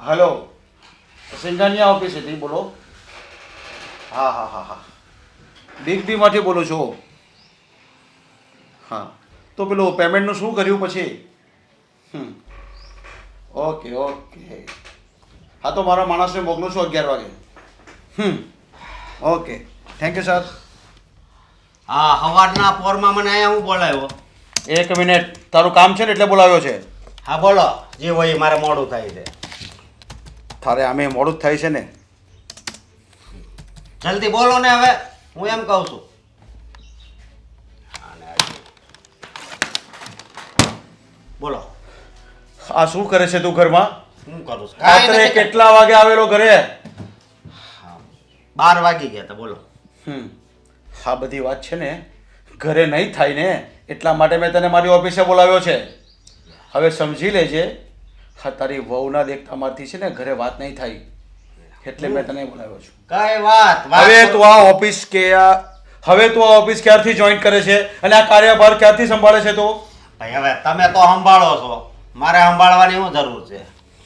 Hello, Singhania ઓફિસેથી બોલો. હા હા હા હા, બિગ બીમાંથી બોલું છું. હા, તો પેલું પેમેન્ટનું શું કર્યું પછી? Okay okay. હા, તો મારા માણસને મોકલું છું 11 વાગે. Okay, thank you sir. હા, સવારના પોરમાં મને અહીંયા હું બોલાવ્યો. એક મિનિટ, તારું કામ છે ને એટલે બોલાવ્યો છે. હા બોલો, જે હોય એ મારે મોડું થાય છે. તારે આમે મોડું જ થાય છે ને. જલ્દી બોલો ને હવે, હું એમ કહું છું. બોલો, આ શું કરે છે તું ઘરમાં? શું કરું છું? રાત્રે કેટલા વાગે આવેલો ઘરે? 12 વાગી ગયા તા, બોલો. આ બધી વાત છે ને ઘરે નહીં થાય ને, એટલા માટે મેં તને મારી ઓફિસે બોલાવ્યો છે. હવે સમજી લેજે, હા તારી વહુના દેખતામાંથી છે ને ઘરે વાત નહીં થાય, એટલે મેં તને બોલાવ્યો છું. કઈ વાત હવે તું આ ઓફિસ હવે તું આ ઓફિસ ક્યારથી જોઈન કરે છે અને આ કાર્યભાર ક્યારથી સંભાળે છે તું? ભાઈ હવે તમે તો સંભાળો છો, મારે સંભાળવાની શું જરૂર છે?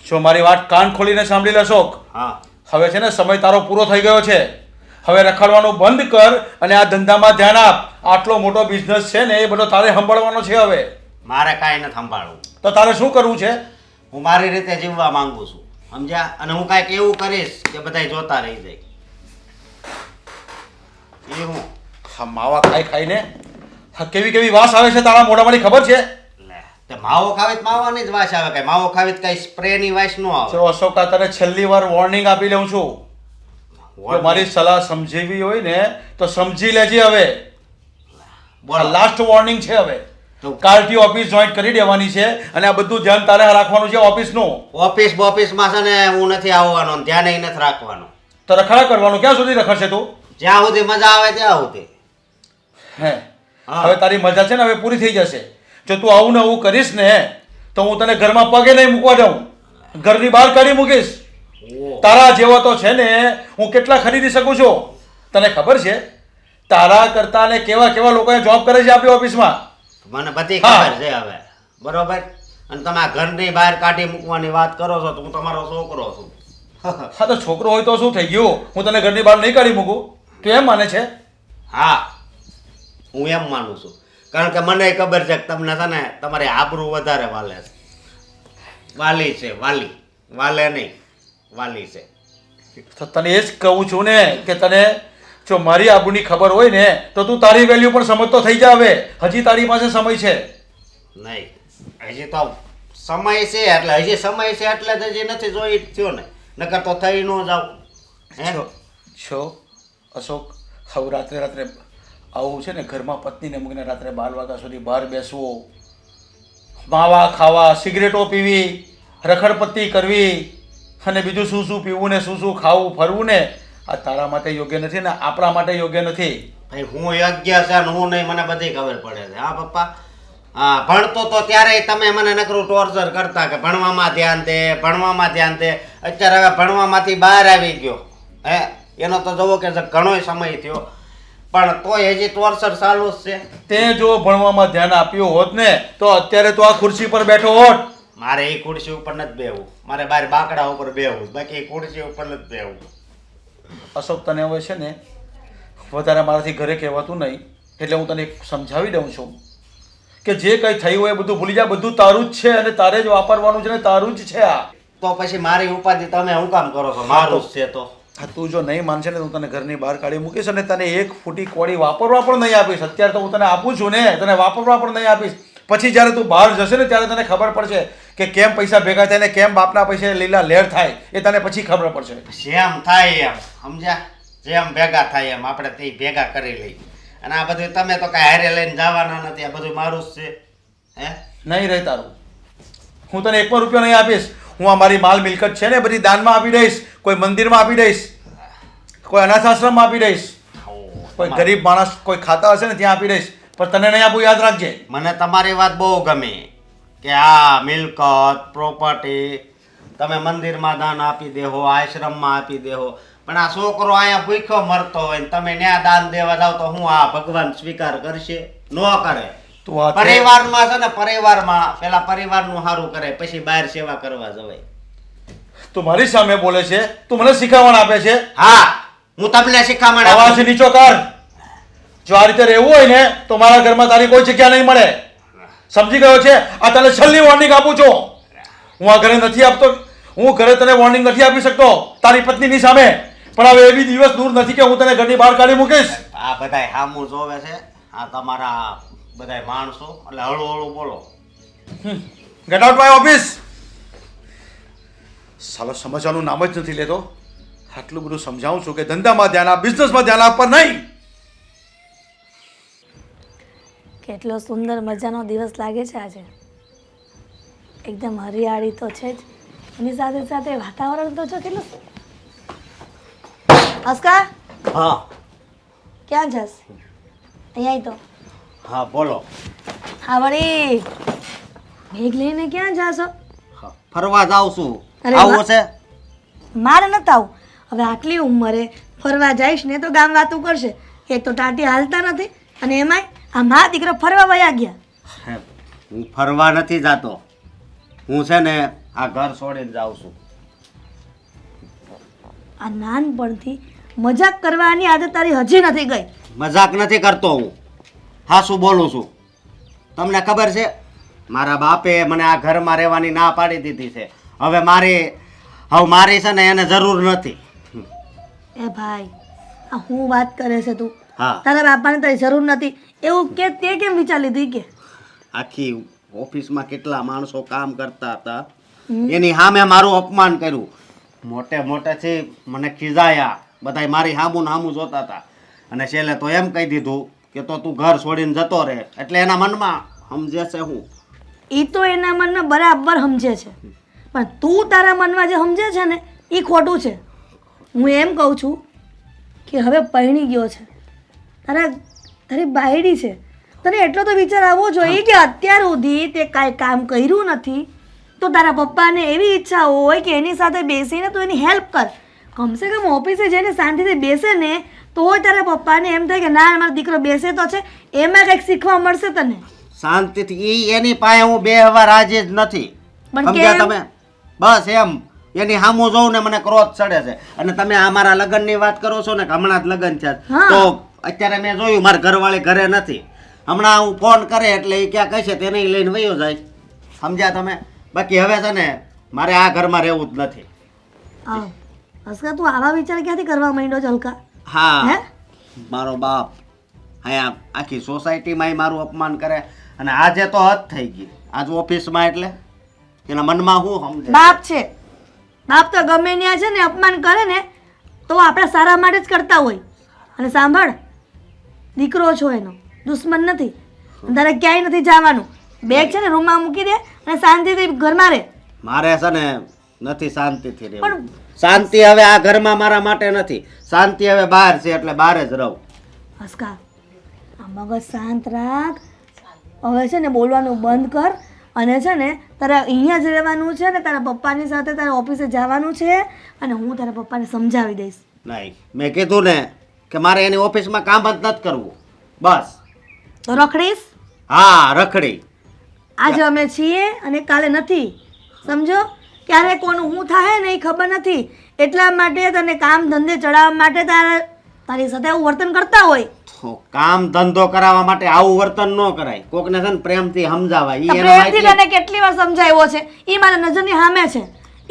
જો મારી વાત કાન ખોલીને સાંભળી લે અશોક. હા, હવે છે ને સમય તારો પૂરો થઈ ગયો છે. હવે રખડવાનું બંધ કર અને આ ધંધામાં ધ્યાન આપ. આટલો મોટો બિઝનેસ છે ને એ બધો તારે સંભાળવાનો છે. હવે મારે કાંઈ નથી સંભાળવું. તો તારે શું કરવું છે? હું મારી રીતે જીવવા માંગુ છું, સમજ્યા? અને હું કાંઈક એવું કરીશ કે બધાય જોતા રહી જાય. એ હું હા માવા ખાઈ ખાઈને હા કેવી કેવી વાસ આવે છે તારા મોઢામાંથી ખબર છે? લે, તે માવો ખાવી તો માવાની જ વાસ આવે, કઈ માવો ખાવી તો કઈ સ્પ્રે ની વાસ ન આવે. ચલો અશોક, આ તને છેલ્લી વાર વોર્નિંગ આપી લઉં છું. જો મારી સલાહ સમજીવી હોય ને તો સમજી લેજે. હવે બોલો. લાસ્ટ વોર્નિંગ છે. હવે તો કાલથી ઓફિસ જોઈન કરી દેવાની છે અને આ બધું ધ્યાન તારે રાખવાનું છે ઓફિસનું. ઓફિસમાં છે ને હું નથી આવવાનો, ધ્યાન નથી રાખવાનું. તો રખડા કરવાનું ક્યાં સુધી રખડશે તું? જ્યાં સુધી મજા આવે ત્યાં સુધી. હે હા. હવે તારી મજા છે ને હવે પૂરી થઈ જશે. જો તું આવું ને આવું કરીશ ને તો હું તને ઘરમાં પગે નહીં મૂકવા દઉં, ઘરની બહાર કાઢી મૂકીશ. તારા જેવો તો છે ને હું કેટલા ખરીદી શકું છું તને ખબર છે? તારા કરતા ને કેવા કેવા લોકોએ જોબ કરે છે આપણી ઓફિસમાં. મને બધી હા. ખબર છે હવે, બરોબર. અને તમે આ ઘરની બહાર કાઢી મૂકવાની વાત કરો છો તો હું તમારો છોકરો છું. હા તો છોકરો હોય તો શું થઈ ગયું? હું તને ઘરની બહાર નહીં કાઢી મૂકું? તું એમ માને છે? હા, હું એમ માનું છું, કારણ કે મને ખબર છે કે તમને છે ને તમારી આબરૂ વધારે વાલે છે. વાલી છે, વાલી, વાલે નહીં, વાલી છે. તો તને એ જ કહું છું ને કે તને જો મારી આબરૂની ખબર હોય ને તો તું તારી વેલ્યુ પણ સમજતો થઈ જા. હવે હજી તારી પાસે સમય છે. નહીં, હજી તો સમય છે, એટલે હજી સમય છે એટલે જ હજી નથી જોઈ થયો ને, નકર તો થઈ ન જાવ. હે છો અશોક, હવે રાત્રે રાત્રે આવું છે ને ઘરમાં પત્નીને મૂકીને રાત્રે 12 વાગ્યા સુધી બહાર બેસવું, માવા ખાવા, સિગરેટો પીવી, રખડપટ્ટી કરવી અને બીજું શું શું પીવું ને શું શું ખાવું ફરવું ને આ તારા માટે યોગ્ય નથી ને આપણા માટે યોગ્ય નથી. ભાઈ હું યોગ્ય છે ને હું નહીં, મને બધી ખબર પડે છે. હા પપ્પા, હા ભણતો તો ત્યારે તમે મને નકરું ટોર્ચર કરતા કે ભણવામાં ધ્યાન દે, ભણવામાં ધ્યાન દે. અત્યારે હવે ભણવામાંથી બહાર આવી ગયો, હે એનો તો જવો કે ઘણો સમય થયો, પણ તોય હજી ટોર્ચર ચાલુ જ છે. તે જો ભણવામાં ધ્યાન આપ્યું હોત ને તો અત્યારે તો આ ખુરશી પર બેઠો હોત. મારે એ ખુરશી ઉપર નથી બેહવું, મારે બહાર બાકડા ઉપર બેહવું, બાકી એ ખુરશી ઉપર નથી બેહવું. અશોક, તને હવે છે ને વધારે મારાથી ઘરે કહેવાતું નહીં, એટલે હું તને સમજાવી દઉં છું કે જે કંઈ થયું હોય એ બધું ભૂલી જા. બધું તારું જ છે અને તારે જ વાપરવાનું છે ને તારું જ છે. આ તો પછી મારી ઉપાધિ તમે શું કામ કરો છો? મારું જ છે તો. હા, તું જો નહીં માનશે ને તો હું તને ઘરની બહાર કાઢી મૂકીશ અને તને એક ફૂટી કોળી વાપરવા પણ નહીં આપીશ. અત્યારે તો હું તને આપું છું ને, તને વાપરવા પણ નહીં આપીશ. પછી જ્યારે તું બહાર જશે ને ત્યારે તને ખબર પડશે કે કેમ પૈસા ભેગા થાય ને કેમ બાપના પૈસે લીલા લહેર થાય, એ તને પછી ખબર પડશે. જેમ થાય એમ, સમજ્યા? જેમ ભેગા થાય એમ આપણે તે ભેગા કરી લઈ. અને આ બધું તમે તો કાંઈ હારે લઈને જવાના નથી, આ બધું મારું જ છે. હે નહીં રહે તારું. હું તને 1 પણ રૂપિયો નહીં આપીશ. હું આ મારી માલ મિલકત છે ને બધી દાનમાં આપી દઈશ, કોઈ મંદિરમાં આપી દઈશ, કોઈ અનાથ આશ્રમમાં આપી દઈશ, કોઈ ગરીબ માણસ કોઈ ખાતા હશે ને ત્યાં આપી દઈશ, પણ તને નહીં આપું, યાદ રાખજે. મને તમારી વાત બહુ ગમે કે આ મિલકત પ્રોપર્ટી તમે મંદિરમાં દાન આપી દેહો, આશ્રમમાં આપી દેહો, પણ આ છોકરો અહીંયા ભૂખ્યો મરતો હોય ને તમે ન્યા દાન દેવા જાવ તો હું આ ભગવાન સ્વીકાર કરશે? ન કરે. તું આ પરિવારમાં છે ને, પરિવારમાં પેલા પરિવારનું સારું કરે પછી બહાર સેવા કરવા જવાય. તું મારી સામે બોલે છે, તું મને શીખામણ આપે છે. હા, હું તમને શીખામણ આપું. અવાજ નીચો કર. જો આ રીતે રહેવું હોય ને તો મારા ઘરમાં તારી કોઈ જગ્યા નહીં મળે. સમજી ગયો છે? આ તને છેલ્લી વોર્નિંગ આપું છું. હું આ ઘરે નથી આપતો, હું ઘરે તને વોર્નિંગ નથી આપી શકતો તારી પત્નીની સામે, પણ હવે એવી દિવસ દૂર નથી કે હું તને ઘરની બહાર કાઢી મૂકીશ. આ બધાય હામું જોવે છે, આ તમારા બધાય માણસો, એટલે હળુ હળુ બોલો. Get out my office. સાલો સમજવાનું નામ જ નથી લેતો. આટલું બધું સમજાવું છું કે ધંધામાં ધ્યાન આપ, બિઝનેસમાં ધ્યાન આપવા નહીં. કેટલો સુંદર મજાનો દિવસ લાગે છે આજે. એકદમ હરિયાળી તો છે જ, એની સાથે સાથે વાતાવરણ તો જો કેટલું. અસ્કા, હા ક્યાં જશ? અહીંયા તો હા બોલો. હા વળી બેગ લઈને ક્યાં જાશો? હા, ફરવા જાઉં છું. અરે આવું વાહ. છે? મારે નતું આવું. હવે આટલી ઉંમરે ફરવા જઈશ ને તો ગામ વાતું કરશે. એક તો ટાટી હાલતા નથી અને એમાંય આ મા દીકરો ફરવા વયા ગયા. હે, હું ફરવા નથી જાતો. હું છે ને આ ઘર છોડીને જાઉં છું. આ નાનપણથી મજાક કરવાની આદત તારી હજી નથી ગઈ. મજાક નથી કરતો હું, હાસું બોલું છું. તમને ખબર છે મારા બાપે મને આ ઘરમાં રહેવાની ના પાડી દીધી છે. હવે મારી છે ને એને જરૂર નથી. એ ભાઈ, આ હું વાત કરે છે તું? હા, તારા બાપાને તારી જરૂર નથી એવું કે તે કેમ વિચાર લીધી કે? આખી ઓફિસમાં કેટલા માણસો કામ કરતા હતા, એની સામે મારું અપમાન કર્યું. મોટે મોટેથી મને ખીજાયા. બધાય મારી હામું હામું જોતા હતા અને છેલ્લે તો એમ કહી દીધું કે તો તું ઘર છોડીને જતો રહે. એટલે એના મનમાં સમજે છે હું. એ તો એના મનમાં બરાબર સમજે છે, પણ તું તારા મનમાં જે સમજે છે ને એ ખોટું છે. હું એમ કહું છું કે હવે પરણી ગયો છે, તારી બાયડી છે, તને એટલો તો વિચાર આવવો જોઈએ કે અત્યાર સુધી તે કાંઈ કામ કર્યું નથી તો તારા પપ્પાને એવી ઈચ્છા હોય કે એની સાથે બેસીને તું એની હેલ્પ કર. કમસે કમ ઓફિસે જઈને શાંતિથી બેસે ને તોય તારા પપ્પાને એમ થાય કે ના મારો દીકરો બેસે તો છે, એમાં કંઈક શીખવા મળશે તને. શાંતિથી એની પાસે હું બેહવા રાજી જ નથી. પણ સમજ્યા કેમ? તમે? બસ એમ એની સામું જોઉં ને મને ક્રોધ ચડે છે. અને તમે આ મારા લગ્નની વાત કરો છો ને કે હમણાં જ લગ્ન છે, હા. તો અત્યારે મેં જોયું મારા ઘરવાળી ઘરે નથી. હમણાં હું ફોન કરે એટલે એ ક્યાં કહેશે તેને લઈને વયો જાય. સમજ્યા તમે? બાકી હવે છે ને મારે આ ઘરમાં રહેવું જ નથી. આવ હસકા, તું આવા વિચાર ક્યાંથી કરવા માંડ્યો છે હલકા? હા, હે? મારો બાપ અહીંયા આખી સોસાયટીમાં મારું અપમાન કરે અને આજે તો હદ થઈ ગઈ. આજ ઓફિસમાં એટલે એના મનમાં શું સમજે? બાપ છે, બાપ તો ગમે ત્યાં છે ને અપમાન કરે ને તો આપણે સારા માટે જ કરતા હોય. અને સાંભળ, દીકરો છો એનો, દુશ્મન નથી. તારે ક્યાંય નથી જવાનું. બેગ છે ને રૂમમાં મૂકી દે અને શાંતિથી ઘરમાં રહે. મારે છે ને નથી શાંતિથી રહેવું. પણ શાંતિ હવે આ ઘરમાં મારા માટે નથી. શાંતિ હવે બહાર છે એટલે બહાર જ રહું. હસકા, આ મગજ શાંત રાખ. હવે છે ને બોલવાનું બંધ કર અને છે ને તારે અહીંયા જ રહેવાનું છે ને તારા પપ્પાની સાથે તારે ઓફિસે જવાનું છે અને હું તારા પપ્પાને સમજાવી દઈશ. નહીં, મેં કીધું ને કે મારે એની ઓફિસમાં કામ જ નથી કરવું. બસ. તો રખડીશ? હા, રખડી. આજે અમે છીએ અને કાલે નથી. સમજો? ક્યારે કોનું શું થાય ને એ ખબર નથી. એટલા માટે તને કામ ધંધે ચડાવવા માટે તારી સાથે આવું વર્તન કરતા હોય. તો કામ ધંધો કરાવવા માટે આવું વર્તન ન કરાય. કોકને છે ને પ્રેમથી સમજાવાય. તો પ્રેમથી તને કેટલી વાર સમજાવ્યો છે? એ મારા નજરની સામે છે.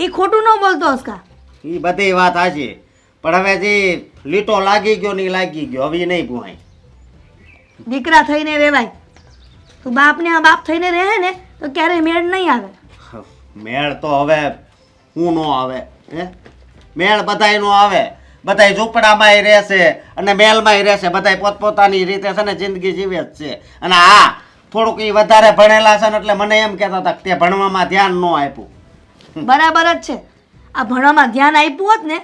એ ખોટું ન બોલતો હસકા. એ બધી વાત સાચી, પણ હવે જે લીટો લાગી ગયો ને ઈ લાગી ગયો, હવે ઈ નહીં ગુહાય. દીકરા થઈને રહેવાય. તું બાપને આ બાપ થઈને રહે ને તો ક્યારેય મેળ નહીં આવે. મેળ તો હવે હું નો આવે. હે, મેળ બધાય નો આવે. બધાય ઝૂંપડામાંય રહેશે અને મેલમાંય રહેશે. બધાય પોતપોતાની રીતે છે ને જિંદગી જીવે જ છે. અને હા, થોડુંક ઈ વધારે ભણેલા છે ને એટલે મને એમ કહેતા હતા કે તે ભણવામાં ધ્યાન ન આપ્યું. બરાબર જ છે. આ ભણવામાં ધ્યાન આપ્યું હોત ને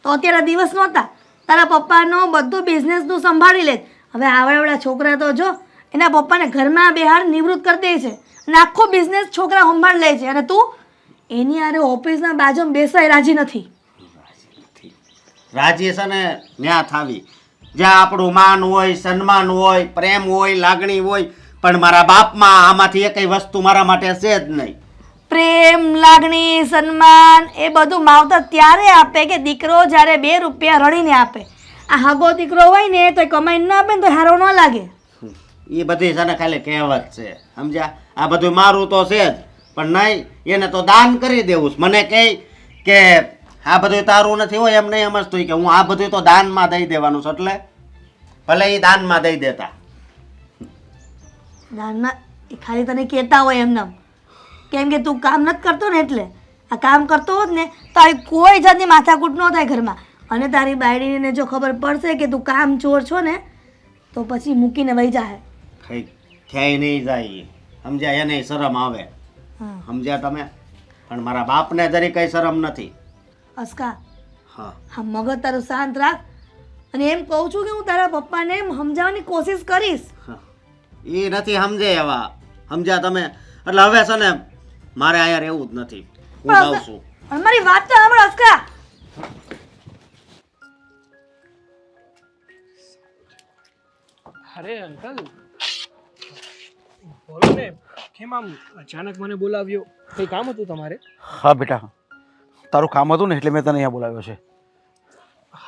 તો અત્યારે દિવસ નહોતા. તારા પપ્પાનો બધું બિઝનેસનું સંભાળી લે. હવે આવડાવડા છોકરા તો જો એના પપ્પાને ઘરમાં બેહાડ નિવૃત્ત કરી દે છે અને આખો બિઝનેસ છોકરા સંભાળ લે છે અને તું એની આરે ઓફિસના બાજુમાં બેસાય રાજી નથી. રાજી છે ને ન્યા થાવી જ્યાં આપણું માન હોય, સન્માન હોય, પ્રેમ હોય, લાગણી હોય, પણ મારા બાપમાં આમાંથી એકય વસ્તુ મારા માટે છે જ નહીં. પ્રેમ લાગણી સન્માન એ બધું માવતર ત્યારે આપે કે દીકરો જ્યારે 2 રૂપિયા રડીને આપે. આ હગો દીકરો હોય ને તો કમાઈને ના આપે ને તો હારો ન લાગે. એ બધી છે ને ખાલી કહેવત છે, સમજ્યા? આ બધું મારું તો છે જ, પણ નહીં, એને તો દાન કરી દેવું છે. મને કહે કે આ બધું તારું નથી હોય, એમ નહીં સમજતું કે હું આ બધું તો દાનમાં દઈ દેવાનું છે. એટલે ભલે એ દાનમાં દઈ દેતા. દાનમાં એ ખાલી તને કહેતા હોય એમને, કેમ કે તું કામ નથી કરતો ને એટલે. આ કામ કરતો હોત ને તો આવી કોઈ જાતની માથાકૂટ ન થાય ઘરમાં. અને તારી બાયડીને જો ખબર પડશે કે તું કામ ચોર છો ને તો પછી મૂકીને વહી જાય. કઈ ક્યાંય નહીં જાય, સમજ્યા? એને શરમ આવે, હા સમજ્યા તમે? પણ મારા બાપને જરી કઈ શરમ નથી. અસ્કા, હા, હા મગજ તારું શાંત રાખ. અને એમ કહું છું કે હું તારા પપ્પાને એમ સમજાવવાની કોશિશ કરીશ. એ નથી સમજે એવા, સમજ્યા તમે? એટલે હવે છે ને મારે અહીંયા રહેવું જ નથી, હું જાઉં છું. પણ મારી વાત તો સાંભળ અસ્કા. અરે અંકલ, બોલો ને, કેમ આમ અચાનક મને બોલાવ્યો? કંઈ કામ હતું તમારે? હા બેટા, તારું કામ હતું ને એટલે મેં તને અહીંયા બોલાવ્યો છે.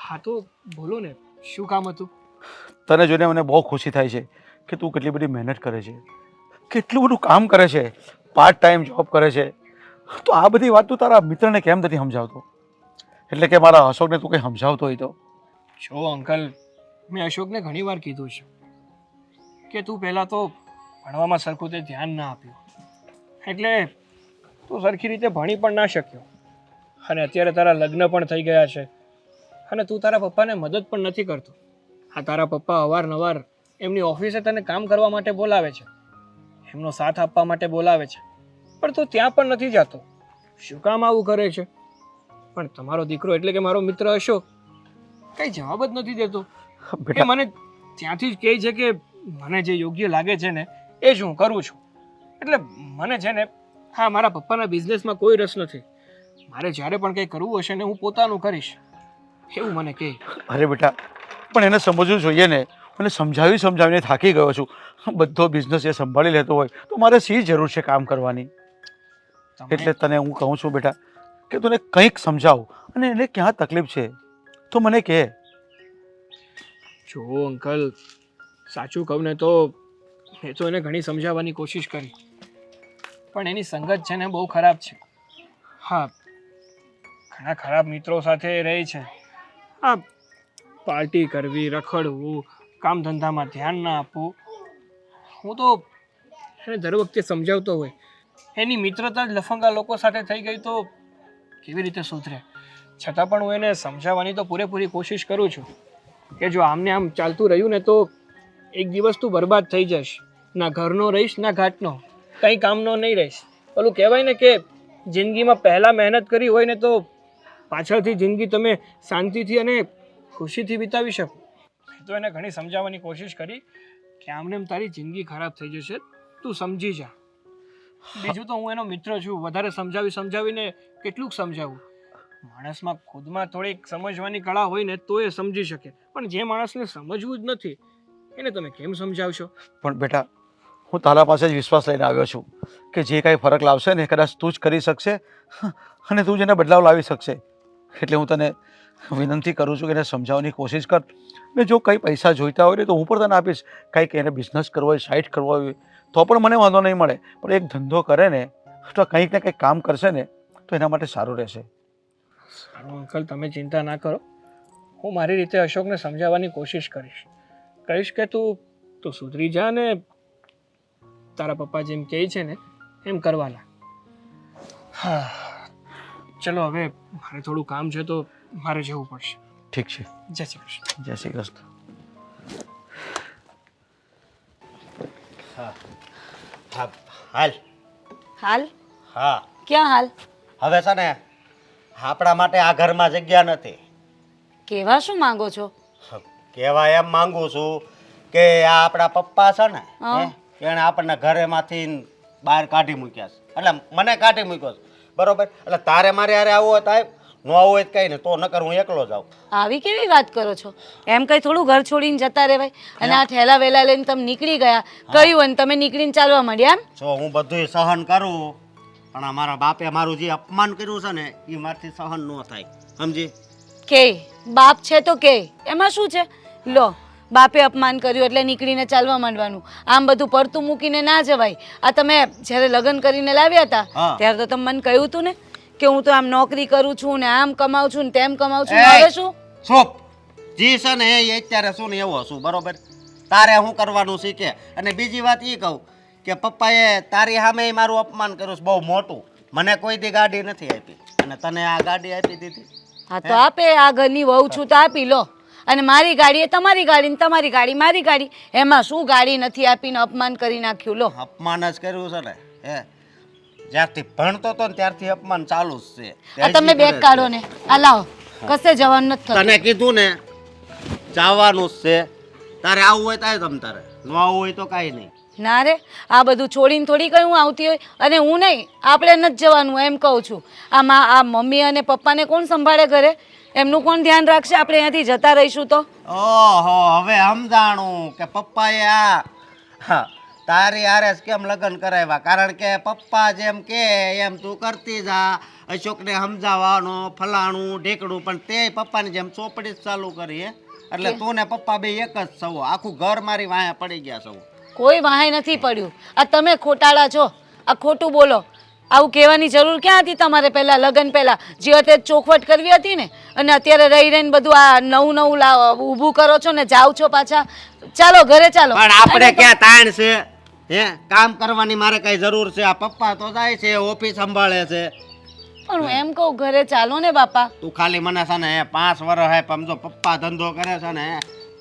હા તો બોલો ને, શું કામ હતું? તને જોઈને મને બહુ ખુશી થાય છે કે તું કેટલી બધી મહેનત કરે છે, કેટલું બધું કામ કરે છે, પાર્ટ ટાઈમ જોબ કરે છે. તો આ બધી વાત તું તારા મિત્રને કેમ નથી સમજાવતો? એટલે કે મારા અશોકને તું કંઈ સમજાવતો હોય તો. જો અંકલ, મેં અશોકને ઘણી વાર કીધું છે કે તું પહેલાં તો ભણવામાં સરખું તે ધ્યાન ના આપ્યું, એટલે તું સરખી રીતે ભણી પણ ના શક્યો. અને અત્યારે તારા લગ્ન પણ થઈ ગયા છે અને તું તારા પપ્પાને મદદ પણ નથી કરતો. આ તારા પપ્પા અવારનવાર એમની ઓફિસે તને કામ કરવા માટે બોલાવે છે, એમનો સાથ આપવા માટે બોલાવે છે, પણ તું ત્યાં પણ નથી જતો. શું કામ આવું કરે છે? પણ તમારો દીકરો એટલે કે મારો મિત્ર અશોક કંઈ જવાબ જ નથી દેતો. એ બેટા મને ત્યાંથી જ કહે છે કે મને જે યોગ્ય લાગે છે ને એ જ હું કરું છું. એટલે મને છે ને હા મારા પપ્પાના બિઝનેસમાં કોઈ રસ નથી. મારે જ્યારે પણ કંઈ કરવું હશે ને હું પોતાનું કરીશ એવું મને કહે. અરે બેટા, પણ એને સમજવું જોઈએ ને. અને સમજાવીને થાકી ગયો છું. બધો બિઝનેસ એ સંભાળી લેતો હોય તો મારે શી જરૂર છે કામ કરવાની? એટલે તને હું કહું છું બેટા કે તને કંઈક સમજાવ, અને એને ક્યાં તકલીફ છે તો મને કહે. જો અંકલ, સાચું કહું ને તો મેં તો એને ઘણી સમજાવવાની કોશિશ કરી, પણ એની સંગત છે ને બહુ ખરાબ છે. હા, ઘણા ખરાબ મિત્રો સાથે રહે છે. હા, પાર્ટી કરવી, રખડવું, કામ ધંધામાં ધ્યાન ના આપવું. હું તો એને દર વખતે સમજાવતો હોય, એની મિત્રતા જ લફંગા લોકો સાથે થઈ ગઈ તો કેવી રીતે સુધરે? છતાં પણ હું એને સમજાવવાની તો પૂરેપૂરી કોશિશ કરું છું કે જો આમને આમ ચાલતું રહ્યું ને તો એક દિવસ તું બરબાદ થઈ જઈશ. ના ઘરનો રહીશ ના ઘાટનો, કંઈ કામનો નહીં રહીશ. ઓલું કહેવાય ને કે જિંદગીમાં પહેલાં મહેનત કરી હોય ને તો પાછળથી જિંદગી તમે શાંતિથી અને ખુશીથી વિતાવી શકો. મેં તો એને ઘણી સમજાવવાની કોશિશ કરી કે આમને એમ તારી જિંદગી ખરાબ થઈ જશે, તું સમજી જા. બીજું તો હું એનો મિત્ર છું, વધારે સમજાવીને કેટલુંક સમજાવું? માણસમાં ખુદમાં થોડીક સમજવાની કળા હોય ને તો એ સમજી શકે, પણ જે માણસને સમજવું જ નથી એને તમે કેમ સમજાવશો? પણ બેટા, હું તારા પાસે જ વિશ્વાસ લઈને આવ્યો છું કે જે કાંઈ ફરક લાવશે ને કદાચ તું જ કરી શકશે અને તું જ એને બદલાવ લાવી શકશે. એટલે હું તને વિનંતી કરું છું કે એને સમજાવવાની કોશિશ કર. ને જો કંઈ પૈસા જોઈતા હોય ને તો હું પણ તને આપીશ. કંઈક એને બિઝનેસ કરવો હોય, સાઇટ કરવો હોય તો પણ મને વાંધો નહીં મળે. પણ એક ધંધો કરે ને તો કંઈક ને કંઈક કામ કરશે ને તો એના માટે સારું રહેશે. સારું અંકલ, તમે ચિંતા ના કરો, હું મારી રીતે અશોકને સમજાવવાની કોશિશ કરીશ. કહીશ કે તું સુધરી જા ને તારા પપ્પા જેમ કહે છે ને એમ કરવાના. હા ચલો, હવે મારે થોડું કામ છે તો મારે જવું પડશે. ઠીક છે. જય શ્રી કૃષ્ણ. જય શ્રી કૃષ્ણ. હા હા, હાલ. હાલ? હા, ક્યાં હાલ? હવે છે ને આપણા માટે આ ઘરમાં જગ્યા નથી. કેવા શું માંગો છો? કહેવા એમ માંગુ છું કે આ આપણા પપ્પા છે ને એને આપણને ઘરેમાંથી બહાર કાઢી મૂક્યા છે. એટલે મને કાઢી મૂક્યો છે, બરોબર? એટલે તારે મારે યારે આવવું હોય તો આવ, ન આવવું હોય તો કંઈ નહીં, તો નકર હું એકલો જાઉં. આવી કેવી વાત કરો છો? એમ કઈ થોડું ઘર છોડીને જતા રહેવાય? અને આ ઠેલા વેલા લઈને તમે નીકળી ગયા, કહ્યું અને તમે નીકળીને ચાલવા માંડ્યા એમ? જો હું બધું સહન કરું પણ આ મારા બાપે મારું જે અપમાન કર્યું છે ને એ મારથી સહન ન થાય, સમજી? કે બાપ છે તો કે એમાં શું છે? લો, બાપે અપમાન કર્યું એટલે નીકળીને ચાલવા માંડવાનું. આમ બધું પડતું મૂકીને ના જવાય. આ તમે જ્યારે લગ્ન કરીને લાવ્યા હતા હા. ત્યારે તો તમે મને કહ્યું હતું ને કે હું તો આમ નોકરી કરું છું ને આમ કમાઉં છું ને તેમ કમાઉં છું. એય! હવે શું? ચૂપ! જી છે ને એ અત્યારે શું ને એવો શું, બરોબર? તારે શું કરવાનું શીખે. અને બીજી વાત એ કહું કે પપ્પાએ તારી સામે મારું અપમાન કર્યું છે બહુ મોટું. મને કોઈ દી ગાડી નથી આપી અને તને આ ગાડી આપી દીધી. હા તો આપે, આ ઘરની વહુ છું તો આપી લો. અને મારી ગાડી એ તમારી ગાડી ને તમારી ગાડી મારી ગાડી. એમાં શું ગાડી નથી આપીને અપમાન કરી નાખ્યું? લો, અપમાન જ કર્યું છે ને. હે, જ્યારથી ભણતો હતો ને ત્યારથી અપમાન ચાલુ જ છે. આ તમે બેગ કાઢો ને. આ લાવો, કશે જવાનું નથી થતું. તને કીધું ને જવાનું જ છે. તારે આવવું હોય તારે તમ તારે, ન આવવું હોય તો કાંઈ નહીં. ના રે, આ બધું છોડીને થોડી કઈ હું આવતી હોય. અને હું નહીં, આપણે નથી જવાનું એમ કહું છું. આ મમ્મી અને પપ્પાને કોણ સંભાળે ઘરે? એમનું કોણ ધ્યાન રાખશે? આપણે અહીંયાથી જતા રહીશું તો? ઓહો, હવે સમજાણું કે પપ્પાએ હા, તારી હારે જ કેમ લગ્ન કરાવ્યા. કારણ કે પપ્પા જેમ કે એમ તું કરતી જા. અશોકને સમજાવવાનો ફલાણું ઢેકડું, પણ તે પપ્પાની જેમ ચોપડી જ ચાલુ કરી. હે, એટલે તું ને પપ્પા બે એક જ સૌ. આખું ઘર મારી વાંહે પડી ગયા સૌ. કોઈ વાહે નથી પડ્યું. આ તમે ખોટાળા છો, આ ખોટું બોલો. આવું કહેવાની જરૂર ક્યાં હતી તમારે? પહેલા લગ્ન પહેલા જે તે ચોખવટ કરવી હતી ને. અને અત્યારે રહી રહીને બધું આ નવું ઊભું કરો છો ને જાઓ છો પાછા. ચાલો ઘરે ચાલો. પણ આપણે ક્યાં તાણ છે? હે, કામ કરવાની મારે કઈ જરૂર છે? આ પપ્પા તો જાય છે, ઓફિસ સંભાળે છે. પણ હું એમ કહું ઘરે ચાલો ને બાપા. તું ખાલી મને છે ને 5 વર્ષ હે સમજો પપ્પા ધંધો કરે છે ને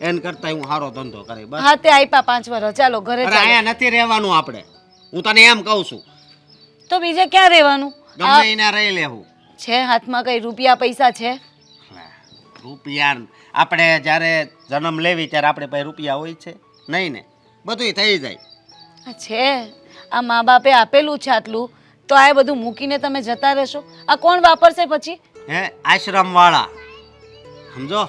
એન કરતા હું સારો ધંધો કરી. બસ હા, તે આપ્યા 5 વર્ષ. ચાલો ઘરે અરે ચાલો. અહીંયા નથી રહેવાનું આપણે. હું તને એમ કહું છું, તો બીજે ક્યાં રહેવાનું? ગમે એને રહી લેવું. છે હાથમાં કઈ રૂપિયા પૈસા છે? રૂપિયા આપણે જ્યારે જન્મ લેવી ત્યારે આપણે પાસે રૂપિયા હોય છે નહીં ને? બધુંય થઈ જાય. આ છે, આ મા બાપે આપેલું છે આટલું, તો આ બધું મૂકીને તમે જતા રહેશો? આ કોણ વાપરશે પછી? હે, આશ્રમ વાળા સમજો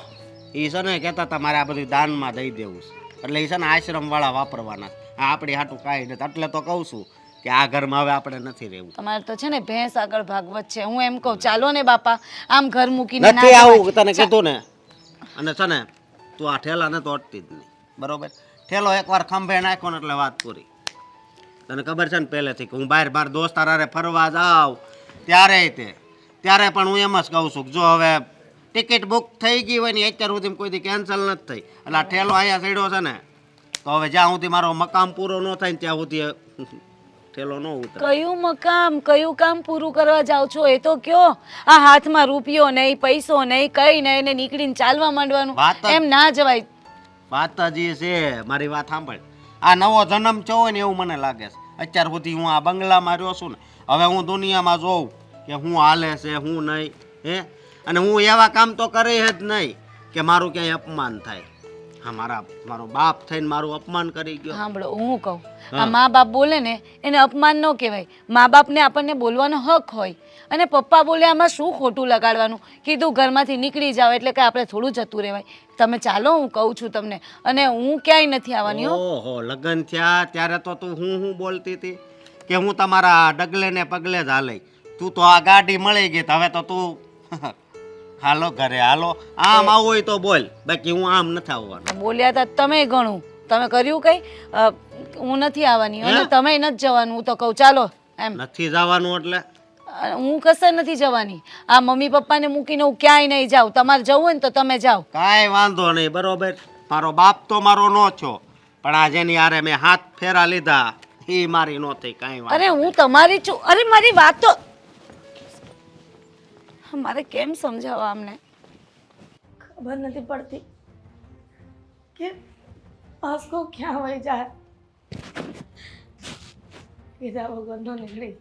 એ છે ને કહેતા તમારે આ બધું દાનમાં દઈ દેવું છે. એટલે એ છે ને આશ્રમ વાળા વાપરવાના. આ આપણી હાટું કાંઈ નથી. એટલે તો કહું છું કે આ ઘરમાં હવે આપણે નથી રહેવું. તમારે તો છે ને ભેંસ આગળ ભાગવત છે. હું એમ કહું ચાલો ને બાપા, આમ ઘર મૂકીને ના નથી જવાય. આવું તને કીધું ને. અને છે ને તું આ ઠેલાને તો અટતી જ નહીં, બરોબર? ઠેલો એકવાર ખંભે નાખ્યો ને એટલે વાત પૂરી. તને ખબર છે ને પહેલેથી કે હું બહાર દોસ્તાર હારે ફરવા જાઉં ત્યારે પણ હું એમ જ કહું છું કે જો હવે ટિકિટ બુક થઈ ગઈ હોય ને અત્યાર સુધી કોઈ દી કેન્સલ નથી થઈ. એટલે આ ઠેલો અહીંયા ચડ્યો છે ને તો હવે જ્યાં સુધી મારો મકામ પૂરો ન થાય ને ત્યાં સુધી ઠેલો ન ઉતરે. કયું મકામ, કયું કામ પૂરું કરવા જાઓ છો એ તો કયો? આ હાથમાં રૂપિયો નહીં, પૈસો નહીં, કઈ નહીં ને નીકળીને ચાલવા માંડવાનું. વાત જ- એમ ના જવાય. વાત જ એ છે. મારી વાત સાંભળ. આ નવો જન્મ થયો હોય ને એવું મને લાગે છે. અત્યાર સુધી હું આ બંગલામાં રહ્યો છું ને, હવે હું દુનિયામાં જોઉં કે હું હાલે છે હું નહીં. હે, અને હું એવા કામ તો કરે જ નહીં કે મારું ક્યાંય અપમાન થાય. હા, મારો બાપ થઈને મારું અપમાન કરી ગયો. સાંભળો, હું કહું, આ મા બાપ બોલે ને એને અપમાન ન કહેવાય. મા બાપને આપણને બોલવાનો હક હોય. અને પપ્પા બોલે આમાં શું ખોટું લગાડવાનું? કીધું ઘરમાંથી નીકળી જાઓ એટલે કે આપણે થોડું જતું રહેવાય. તમે ચાલો, હું કહું છું તમને. અને હું ક્યાંય નથી આવવાની હો. ઓહો, લગ્ન થયા ત્યારે તો તું હું બોલતી હતી કે હું તમારા ડગલે ને પગલે જ હાલે. તું તો આ ગાડી મળી ગઈ તો હવે તો તું હાલો ઘરે હાલો. આમ આવું હોય તો બોલ, બાકી હું આમ નથી આવવાનું. બોલ્યા હતા તમે ઘણું. તમે કર્યું કઈ? હું નથી આવવાની અને તમે નથી જવાનું. હું તો કહું ચાલો એમ. નથી જવાનું એટલે હું કશે નથી જવાની. આ મમ્મી પપ્પાને મૂકીને હું ક્યાંય નહીં જાઉં. તમારે જવું હોય ને તો તમે જાઓ. કાંઈ વાંધો નહીં, બરોબર? મારો બાપ તો મારો નો છો, પણ આ જેની હારે મેં હાથ ફેરા લીધા એ મારી નો થઈ. કાંઈ વાંધો અરે હું તમારી છું. અરે મારી વાત તો મારે કેમ સમજાવવા અમને? ખબર નથી પડતી કે આસકો ક્યાં વહી જાય. કીધા વગરનો નીકળી.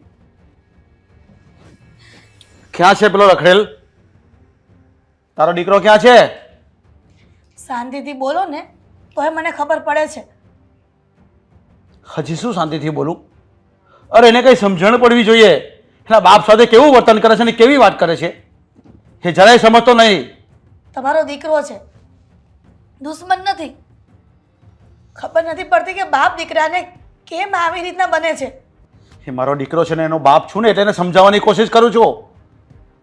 ક્યાં છે પેલો રખડેલ? તારો દીકરો ક્યાં છે? શાંતિથી બોલો ને તોય મને ખબર પડે છે. હજી શું શાંતિથી બોલું? અરે એને કઈ સમજણ પડવી જોઈએ. એના બાપ સાથે કેવું વર્તન કરે છે અને કેવી વાત કરે છે એ જરાય સમજતો નહીં. તમારો દીકરો છે, દુશ્મન નથી. ખબર નથી પડતી કે બાપ દીકરાને કેમ આવી રીતના બને છે. એ મારો દીકરો છે ને એનો બાપ છું ને એટલે એને સમજાવવાની કોશિશ કરું છું.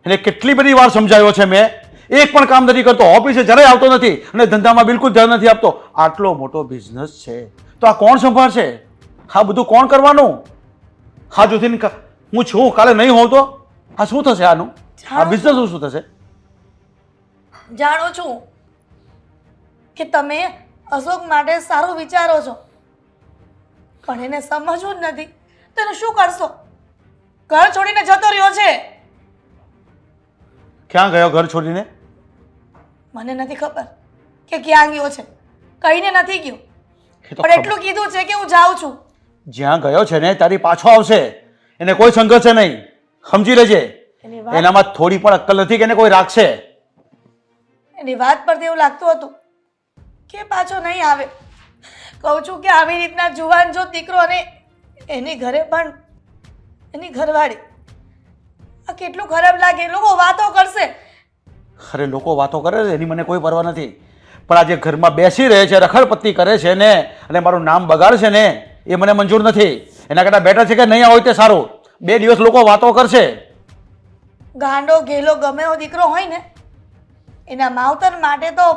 એને કેટલી બધી વાર સમજાવ્યો છે મેં, એક પણ કામ નથી કરતો, ઓફિસે જરાય આવતો નથી અને ધંધામાં બિલકુલ ધ્યાન નથી આપતો. આટલો મોટો બિઝનેસ છે તો આ કોણ સંભાળશે? આ બધું કોણ કરવાનું? હા જોથી હું છું, કાલે નહીં હોઉં તો આ શું થશે? આનું આ બિઝનેસનું શું થશે? જાણું છું કે તમે અશોક માટે સારું વિચારો છો, પણ એને સમજવું જ નથી તો એનું શું કરશો? ઘર છોડીને જતો રહ્યો છે. ક્યાં ગયો ઘર છોડીને? મને નથી ખબર કે ક્યાં ગયો છે, કહીને નથી ગયો, એ તો પણ એટલું કીધું છે કે હું જાઉં છું. જ્યાં ગયો છે ને તારી પાછો આવશે, એને કોઈ સંઘર્ષ છે નહીં, સમજી લેજે. એની વાત એનામાં થોડી પણ અક્કલ નથી કે એને કોઈ રાખશે. એની વાત પરથી એવું લાગતું હતું કે પાછો નહીં આવે. કહું છું કે આવી રીતના જુવાન જો દીકરો અને એની ઘરે પણ એની ઘરવાળી, આ કેટલું ખરાબ લાગે. લોકો વાતો કરશે. અરે લોકો વાતો કરે છે એની મને કોઈ પરવા નથી, પણ આ જે ઘરમાં બેસી રહે છે, રખડપટ્ટી કરે છે ને અને મારું નામ બગાડશે ને એ મને મંજૂર નથી. એના કરતાં બેટર છે કે નહીં હોય તે સારું. 2 દિવસ લોકો વાતો કરશે. ગાંડો ગેલો ગમે એવો દીકરો હોય ને એના માવતર માટે તો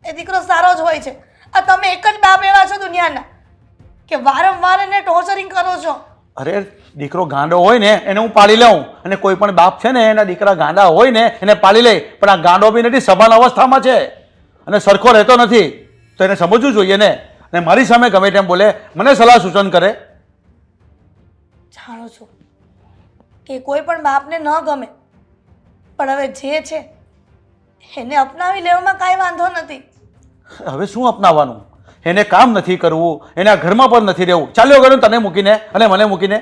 એ દીકરો સારો જ હોય છે. આ તમે એક જ બાપ એવા છો દુનિયાના કે વારંવાર એને ટોર્ચરિંગ કરો છો. અરે દીકરો ગાંડો હોય ને એને હું પાડી લઉં, અને કોઈ પણ બાપ છે ને એના દીકરા ગાંડા હોય ને એને પાડી લે, પણ આ ગાંડો બી નથી, સભાન અવસ્થામાં છે અને સરખો રહેતો નથી, તો એને સમજવું જોઈએ ને. અને મારી સામે ગમે તેમ બોલે, મને સલાહ સૂચન કરે. જાણું છું કે કોઈ પણ બાપને ન ગમે, પણ હવે જે છે એને અપનાવી લેવામાં કાંઈ વાંધો નથી. હવે શું અપનાવવાનું? એને કામ નથી કરવું, એને આ ઘરમાં પણ નથી રહેવું. ચાલ્યો ગયો તને મૂકીને અને મને મૂકીને.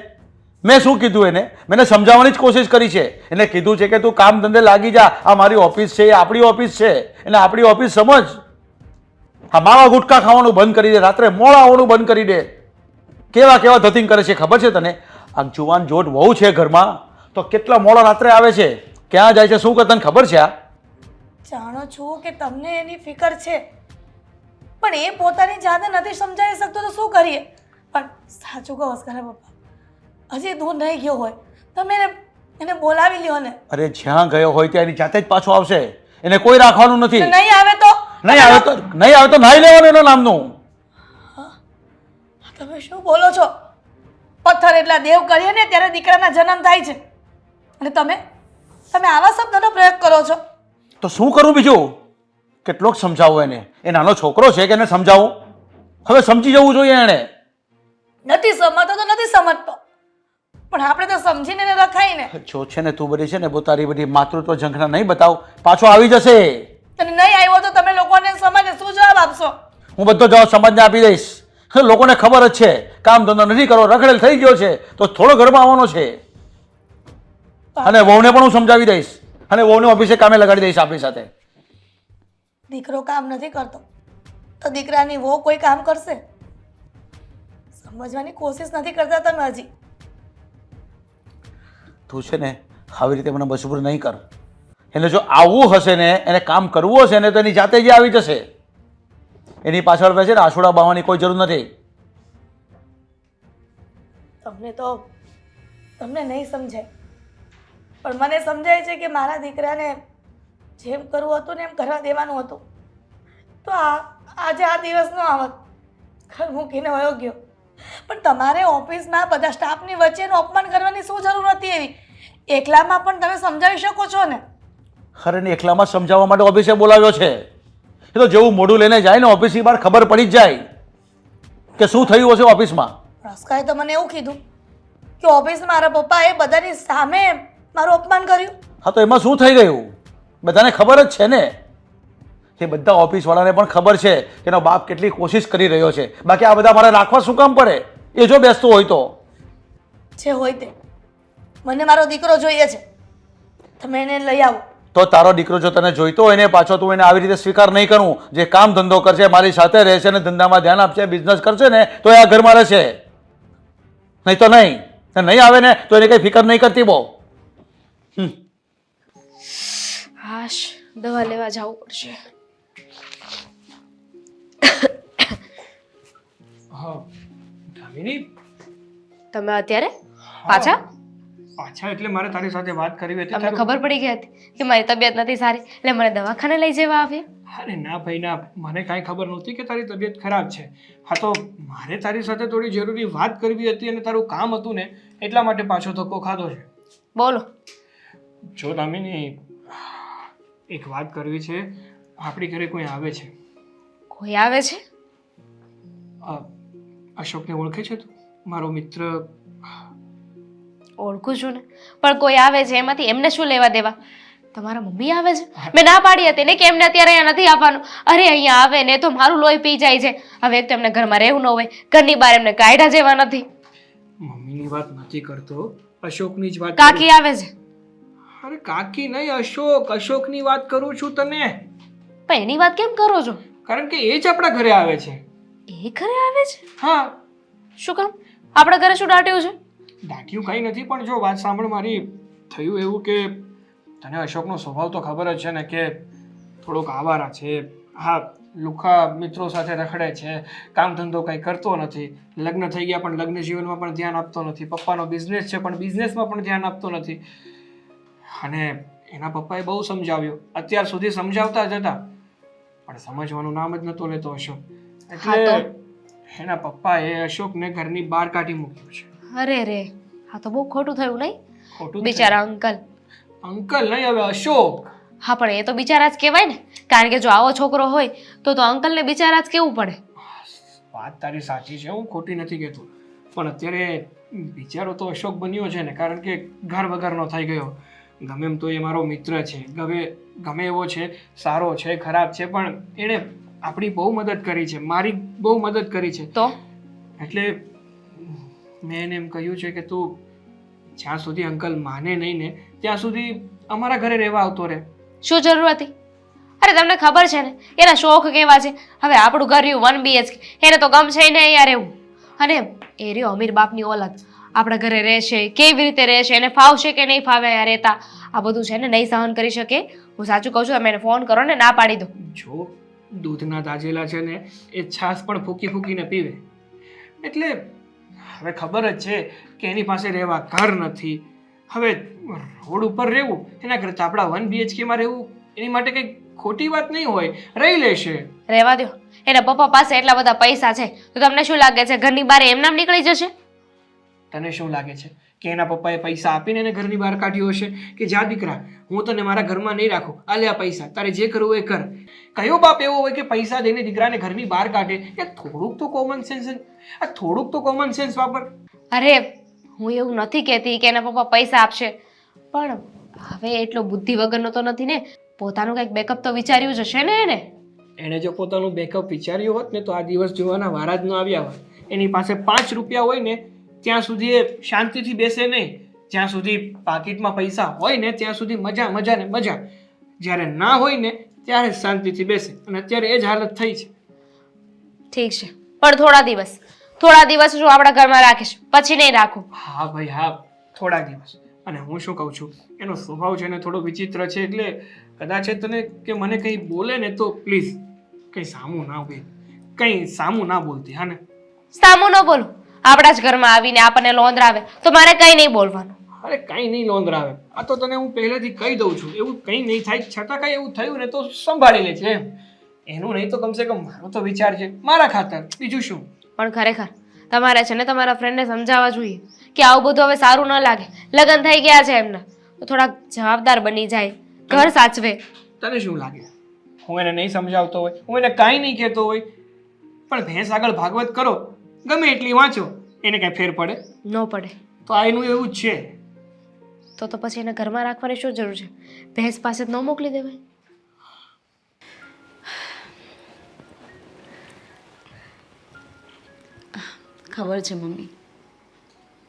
મેં શું કીધું એને? મેં એને સમજાવવાની જ કોશિશ કરી છે. એને કીધું છે કે તું કામ ધંધે લાગી જા, આ મારી ઓફિસ છે, એ આપણી ઓફિસ છે, એને આપણી ઓફિસ સમજ. હા, માવા ગુટકા ખાવાનું બંધ કરી દે, રાત્રે મોડા આવવાનું બંધ કરી દે. કેવા કેવા ધતિંગ કરે છે ખબર છે તને? આ જુવાન જોટ વહુ છે ઘરમાં તો કેટલા મોડા રાત્રે આવે છે, ક્યાં જાય છે, શું કરે તને ખબર છે? આ જાણો છું કે તમને એની ફિકર છે, પણ એ પોતાની જાતે નથી સમજાવી શકતો તો શું કરીએ? પણ સાચું કહો અસ્કરા પપ્પા, હજી દૂર નહીં ગયો હોય તમે એને બોલાવી લ્યો ને. અરે જ્યાં ગયો હોય ત્યાં એની જાતે જ પાછો આવશે, એને કોઈ રાખવાનું નથી. નહીં આવે તો નહીં આવે તો નાઈ લેવાનું એના નામનું. તમે શું બોલો છો? પથ્થર એટલા દેવ કરીએ ને ત્યારે દીકરાના જન્મ થાય છે અને તમે આવા શબ્દોનો પ્રયોગ કરો છો. તો શું કરું બીજું? કેટલોક સમજાવું એને? એ નાનો છોકરો છે કે એને સમજાવું? હવે સમજી જવું જોઈએ એણે. નથી સમજતો તો નથી સમજતો, પણ આપણે તો સમજીને એને રખાય ને. જો છે ને તું બધી છે ને તારી બધી માતૃત્વ ઝંખના નહીં બતાવ, પાછો આવી જશે. અને નહીં આવ્યો તો તમે લોકોને સમાજને શું જવાબ આપશો? હું બધો જવાબ સમાજને આપી દઈશ. લોકોને ખબર જ છે કામ ધંધો નથી કરો, રખડેલ થઈ ગયો છે તો થોડો ઘરમાં આવવાનો છે. અને વહુને પણ હું સમજાવી દઈશ અને વહુને ઓફિસે કામે લગાડી દઈશ આપણી સાથે. દીકરો કામ નથી કરતો તો દીકરાની વહુ કોઈ કામ કરશે? સમજવાની કોશિશ નથી કરતા તમે હજી. તું છે ને આવી રીતે મને મજબૂર નહીં કર. એને જો આવવું હશે ને, એને કામ કરવું હશે ને તો એની જાતે જ આવી જશે. એની પાછળ છે ને આસોડા બાવાની કોઈ જરૂર નથી. તમને નહીં સમજાય, પણ મને સમજાય છે કે મારા દીકરાને જેમ કરવું હતું ને એમ કરવા દેવાનું હતું. તો આજે આ દિવસ ન આવત, ઘર મૂકીને વયો ગયો. પણ તમારે ઓફિસમાં બધા સ્ટાફની વચ્ચે એનું અપમાન કરવાની શું જરૂર હતી એવી? એકલામાં પણ તમે સમજાવી શકો છો ને. અરે ને એકલામાં સમજાવવા માટે ઓફિસે બોલાવ્યો છે. એ તો જેવું મોઢું લઈને જાય ને ઓફિસની બહાર ખબર પડી જ જાય કે શું થયું હશે ઓફિસમાં. રસ્કાએ તો મને એવું કીધું કે ઓફિસમાં મારા પપ્પાએ બધાની સામે મારું અપમાન કર્યું. હા તો એમાં શું થઈ ગયું? બધાને ખબર જ છે ને. એ બધા ઓફિસવાળાને પણ ખબર છે કે એનો બાપ કેટલી કોશિશ કરી રહ્યો છે. બાકી આ બધા મારે રાખવા શું કામ પડે? એ જો બેસતો હોય તો. જે હોય તે, મને મારો દીકરો જોઈએ છે. તમે એને લઈ આવો. તો તારો દીકરો જો તને જોઈતો હોય ને પાછો તું એને આવી રીતે સ્વીકાર નહીં કરું. જે કામ ધંધો કરશે, મારી સાથે રહેશે ને ધંધામાં ધ્યાન આપશે, બિઝનેસ કરશે ને તો એ આ ઘરમાં રહેશે, નહીં તો નહીં. નહીં આવે ને તો એને કંઈ ફિકર નહીં કરતી બહુ. હાશ, દવા લેવા જવું પડશે. હા દામિની, તમે અત્યારે? પાછા પાછા એટલે મારે તારી સાથે વાત કરવી હતી. તમને ખબર પડી ગઈ હતી કે મારી તબિયત નથી સારી એટલે મને દવાખાને લઈ જવા આવ્યા. અરે ના ભાઈ ના, મને કાંઈ ખબર નહોતી કે તારી તબિયત ખરાબ છે. હા તો મારે તારી સાથે થોડી જરૂરી વાત કરવી હતી અને તારું કામ હતું ને એટલા માટે પાછો ધક્કો ખાધો છે. બોલો. જો દામિની, એક વાત કરવી છે. આપણી ઘરે કોઈ આવે છે. કોઈ આવે છે? અશોકને ઓળખે છે તું? મારો મિત્ર. ઓળખું છું ને, પણ કોઈ આવે છે એમાંથી એમને શું લેવા દેવા? તમારા મમ્મી આવે છે? મેં ના પાડી હતી ને કે એમને અત્યારે અહીંયા નથી આવવાનું. અરે અહીંયા આવે ને તો મારું લોહી પી જાય છે. હવે એક તો એમને ઘરમાં રહેવું ન હોય, ઘરની બહાર એમને કાઢ્યા જેવા નથી. મમ્મીની વાત નથી કરતો, અશોકની જ વાત કાકી આવે છે. અરે કાકી નહીં, અશોક. અશોકની વાત કરું છું તને. પણ એની વાત કેમ કરો છો? કારણ કે એ જ આપણા ઘરે આવે છે. એ ઘરે આવે છે? હા. શું કામ? આપણા ઘરે શું દાટ્યું છે? દાટ્યું કંઈ નથી, પણ જો વાત સાંભળ મારી. થયું એવું કે તને અશોકનો સ્વભાવ તો ખબર જ છે ને કે થોડોક આવારા છે. હા, લુખા મિત્રો સાથે રખડે છે, કામ ધંધો કંઈ કરતો નથી. લગ્ન થઈ ગયા પણ લગ્ન જીવનમાં પણ ધ્યાન આપતો નથી. પપ્પાનો બિઝનેસ છે પણ બિઝનેસમાં પણ ધ્યાન આપતો નથી. અને એના પપ્પાએ બહુ સમજાવ્યું, અત્યાર સુધી સમજાવતા જ હતા, પણ સમજવાનું નામ જ નહોતો લેતો અશોક. એટલે એના પપ્પાએ અશોકને ઘરની બહાર કાઢી મૂક્યો છે. અરે રે, હા તો બહુ ખોટું થયું નહીં? ખોટું બિચારા અંકલ. અંકલ નહીં, હવે અશોક. હા પણ એ તો બિચારા જ કહેવાય ને, કારણ કે જો આવો છોકરો હોય તો અંકલને બિચારા જ કેવું પડે. વાત તારી સાચી છે, હું ખોટી નથી કહેતો, પણ અત્યારે બિચારો તો અશોક બન્યો છે ને, કારણ કે ઘર વગરનો થઈ ગયો. ગમે એમ તો એ મારો મિત્ર છે, ગમે એવો છે, સારો છે, ખરાબ છે, પણ એણે આપણી બહુ મદદ કરી છે, મારી બહુ મદદ કરી છે. તો એટલે મેં એને એમ કહ્યું છે કે તું જ્યાં સુધી અંકલ માને નહીં ને ત્યાં સુધી અમારા ઘરે રહેવા આવતો રહે. શું જરૂર હતી? અરે તમને ખબર છે ને એના શોખ કેવા છે. હવે આપણું ઘર રહ્યું 1 BHK, એને તો ગમશે નહીં અહીંયા રહેવું. અને એ રહ્યો અમીર બાપની ઓલાદ, આપણા ઘરે રહેશે, કેવી રીતે રહેશે, એને ફાવશે કે નહીં ફાવે અહીંયા રહેતા, આ બધું છે ને નહીં સહન કરી શકે. હું સાચું કહું છું, તમે એને ફોન કરો ને ના પાડી દો. જો દૂધના દાજેલા છે ને એ છાશ પણ ફૂકી ફૂકીને પીવે. એટલે હવે ખબર જ છે કે એની પાસે રહેવા ઘર નથી. હવે રોડ ઉપર રહેવું એના કરતાં આપણા 1 BHK માં રહેવું એની માટે કંઈ ખોટી વાત નહીં હોય, રહી લેશે. રહેવા દો, એના પપ્પા પાસે એટલા બધા પૈસા છે તો તમને શું લાગે છે ઘરની બહાર એમનામ નીકળી જશે? તને શું લાગે છે કે એના પપ્પાએ પૈસા આપીને એને ઘરની બહાર કાઢ્યો હશે કે જા દીકરા હું તને મારા ઘરમાં નહીં રાખું, આ લે આ પૈસા, તારે જે કરવું એ કર? કયો બાપ એવો હોય કે પૈસા દઈને દીકરાને ઘરની બહાર કાઢે? એ થોડુંક તો કોમન સેન્સ વાપર. અરે હું એવું નથી કહેતી કે એના પપ્પા પૈસા આપશે, પણ હવે એટલો બુદ્ધિ વગરનો તો નથી ને, પોતાનું કંઈક બેકઅપ તો વિચાર્યું જ હશે ને એને. એણે જો પોતાનું બેકઅપ વિચાર્યું હોત ને તો આ દિવસ જોવાના વારા જ ન આવ્યા હોત. એની પાસે 5 રૂપિયા હોય ને ત્યાં સુધી એ શાંતિથી બેસે નહીં, જ્યાં સુધી પાકીટમાં પૈસા હોય ને ત્યાં સુધી મજા ને મજા, જ્યારે ના હોય ને ત્યારે જ શાંતિથી બેસે, અને અત્યારે એ જ હાલત થઈ છે. ઠીક છે, પણ થોડા દિવસ જો આપણા ઘરમાં રાખીશ, પછી નહીં રાખું. હા ભાઈ હા, થોડા દિવસ. અને હું શું કહું છું, એનો સ્વભાવ છે ને થોડો વિચિત્ર છે, એટલે કદાચ એ તને કે મને કંઈ બોલે ને તો પ્લીઝ કંઈ સામું ના બોલતી. હા ને? સામું ન બોલું. આપણા જ ઘરમાં આવીને આપણને લોંદરાવે તો મારે કંઈ નહીં બોલવાનું. અરે કંઈ નહીં લોંદરાવે, આ તો તને હું પહેલેથી કહી દઉં છું, એવું કંઈ નહીં થાય. છતાં કંઈ એવું થયું ને તો સંભાળી લે છે એમ. એનું નહીં તો કમસે કમ મારો તો વિચાર છે, મારા ખાતર, બીજું શું. પણ ખરેખર તમારે છે ને તમારા ફ્રેન્ડને સમજાવવા જોઈએ કે આવું બધું હવે સારું ન લાગે. લગ્ન થઈ ગયા છે એમના, તો થોડાક જવાબદાર બની જાય, ઘર સાચવે. તને શું લાગે હું એને નહીં સમજાવતો હોય, હું એને કાંઈ નહીં કહેતો હોય? પણ ભેંસ આગળ ભાગવત કરો, ગમે એટલી વાંચો, એને કાંઈ ફેર પડે? ન પડે. તો આ એનું એવું જ છે. તો પછી એને ઘરમાં રાખવાની શું જરૂર છે? ભેંસ પાસે જ ન મોકલી દેવાય? ખબર છે મમ્મી,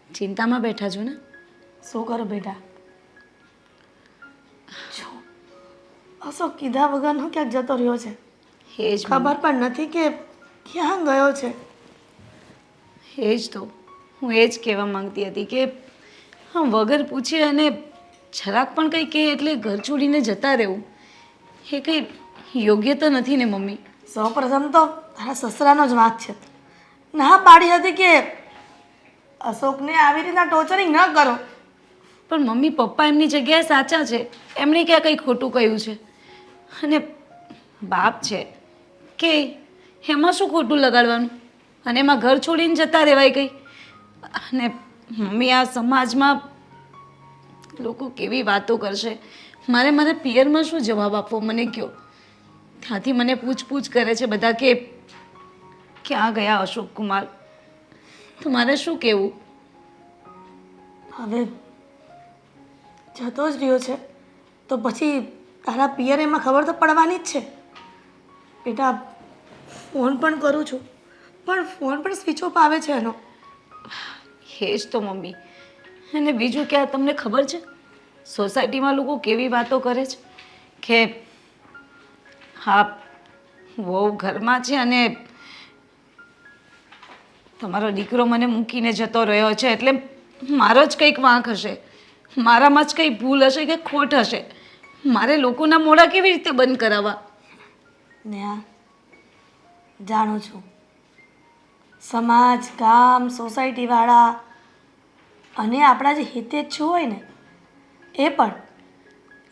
ચિંતામાં બેઠા છો ને? શું કરો બેટા? જો અશોક કીધા વગરનો ક્યાંક જતો રહ્યો છે, એ જ ખબર પણ નથી કે ક્યાં ગયો છે. એ જ તો હું એ જ કહેવા માંગતી હતી કે હા, વગર પૂછે અને જરાક પણ કંઈ કહે એટલે ઘર છોડીને જતા રહેવું એ કંઈ યોગ્ય તો નથી ને મમ્મી? સૌપ્રથમ તો તારા સસરાનો જ વાંક છે. ના પાડી હતી કે અશોકને આવી રીતના ટોર્ચરિંગ ન કરો. પણ મમ્મી પપ્પા એમની જગ્યાએ સાચા છે. એમણે ક્યાં કંઈ ખોટું કહ્યું છે? અને બાપ છે કે એમાં શું ખોટું લગાડવાનું? અને એમાં ઘર છોડીને જતા રહેવાય કંઈ? અને મમ્મી આ સમાજમાં લોકો કેવી વાતો કરશે? મારે મારા પિયરમાં શું જવાબ આપવો મને કહો. ત્યાંથી મને પૂછપૂછ કરે છે બધા કે ક્યાં ગયા અશોક કુમાર? તો મારે શું કહેવું? હવે જતો જ રહ્યો છે તો પછી તારા પિયર એમાં ખબર તો પડવાની જ છે. બેટા ફોન પણ કરું છું પણ ફોન પણ સ્વિચ ઓફ આવે છે એનો. એ જ તો મમ્મી. અને બીજું ક્યાં તમને ખબર છે સોસાયટીમાં લોકો કેવી વાતો કરે છે કે હા વહુ ઘરમાં છે અને તમારો દીકરો મને મૂકીને જતો રહ્યો છે એટલે મારો જ કંઈક વાંક હશે, મારામાં જ કંઈ ભૂલ હશે કે ખોટ હશે. મારે લોકોના મોઢા કેવી રીતે બંધ કરાવવા? ને આ જાણું છું સમાજ, ગામ, સોસાયટીવાળા અને આપણા જે હિતેચ્છુ હોય ને એ પણ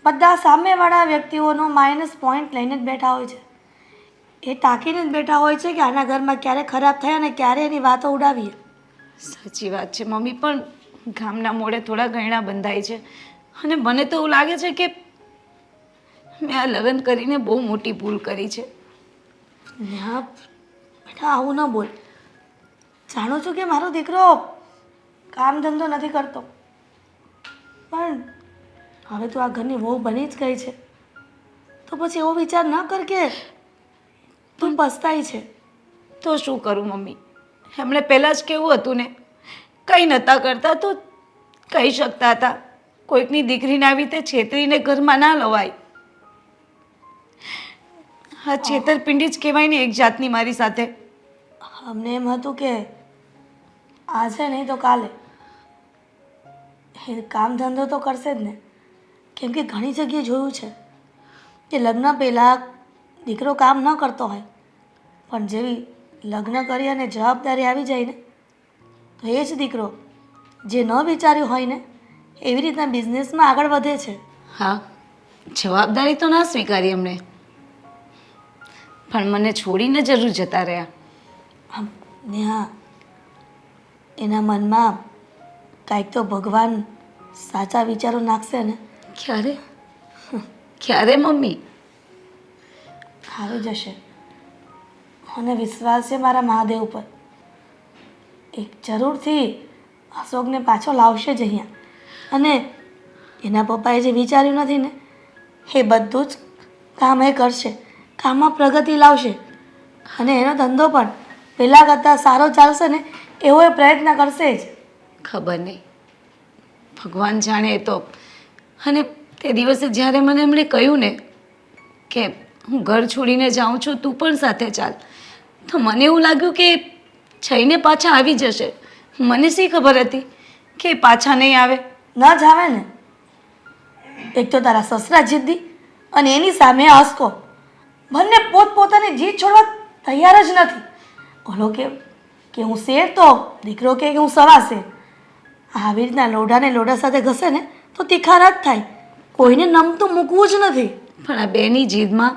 બધા સામેવાળા વ્યક્તિઓનો માઇનસ પોઈન્ટ લઈને જ બેઠા હોય છે. એ તાકીને જ બેઠા હોય છે કે આના ઘરમાં ક્યારે ખરાબ થાય અને ક્યારે એની વાતો ઉડાવીએ. સાચી વાત છે મમ્મી, પણ ગામના મોઢે થોડા ઘણા બંધાય છે અને મને તો એવું લાગે છે કે મેં આ લગ્ન કરીને બહુ મોટી ભૂલ કરી છે. ને હા બેટા આવું ન બોલ. જાણું છું કે મારો દીકરો કામ ધંધો નથી કરતો પણ હવે તું આ ઘરની વહુ બની જ ગઈ છે તો પછી એવો વિચાર ન કર કે તું પસ્તાય છે. તો શું કરું મમ્મી? એમણે પહેલાં જ કેવું હતું ને, કંઈ નહોતા કરતા તો કહી શકતા હતા કોઈકની દીકરીને આવી રીતે છેતરીને ઘરમાં ના લવાય. હા છેતરપિંડી જ કહેવાય ને એક જાતની મારી સાથે. અમને એમ હતું કે આજે નહીં તો કાલે એ કામ ધંધો તો કરશે જ ને, કેમ કે ઘણી જગ્યાએ જોયું છે કે લગ્ન પહેલાં દીકરો કામ ન કરતો હોય પણ જેવી લગ્ન કરી અને જવાબદારી આવી જાય ને તો એ જ દીકરો જે ન વિચાર્યું હોય ને એવી રીતના બિઝનેસમાં આગળ વધે છે. હા જવાબદારી તો ના સ્વીકારી એમણે, પણ મને છોડીને જરૂર જતા રહ્યા. આમ ને હા એના મનમાં કાંઈક તો ભગવાન સાચા વિચારો નાખશે ને. ક્યારે? ક્યારે મમ્મી? આવી જશે. મને વિશ્વાસ છે મારા મહાદેવ પર. એક જરૂરથી અશોકને પાછો લાવશે જ અહીંયા. અને એના પપ્પાએ જે વિચાર્યું નથી ને એ બધું જ કામ એ કરશે. કામમાં પ્રગતિ લાવશે અને એનો ધંધો પણ પહેલાં કરતાં સારો ચાલશે ને એવો એ પ્રયત્ન કરશે જ. ખબર નહીં, ભગવાન જાણે એ તો. અને તે દિવસે જ્યારે મને એમણે કહ્યું ને કે હું ઘર છોડીને જાઉં છું તું પણ સાથે ચાલ, તો મને એવું લાગ્યું કે જઈને પાછા આવી જશે. મને શી ખબર હતી કે પાછા નહીં આવે. ન જ આવે ને. એક તો તારા સસરા જિદ્દી અને એની સામે હસકો. બંને પોતપોતાની જીદ છોડવા તૈયાર જ નથી. ઓલો કે હું શેર તો દીકરો કે હું સવા શેર. આવી રીતના લોઢાને લોઢા સાથે ઘસે ને તો તીખારા જ થાય. કોઈને નમતું મૂકવું જ નથી. પણ આ બેની જીદમાં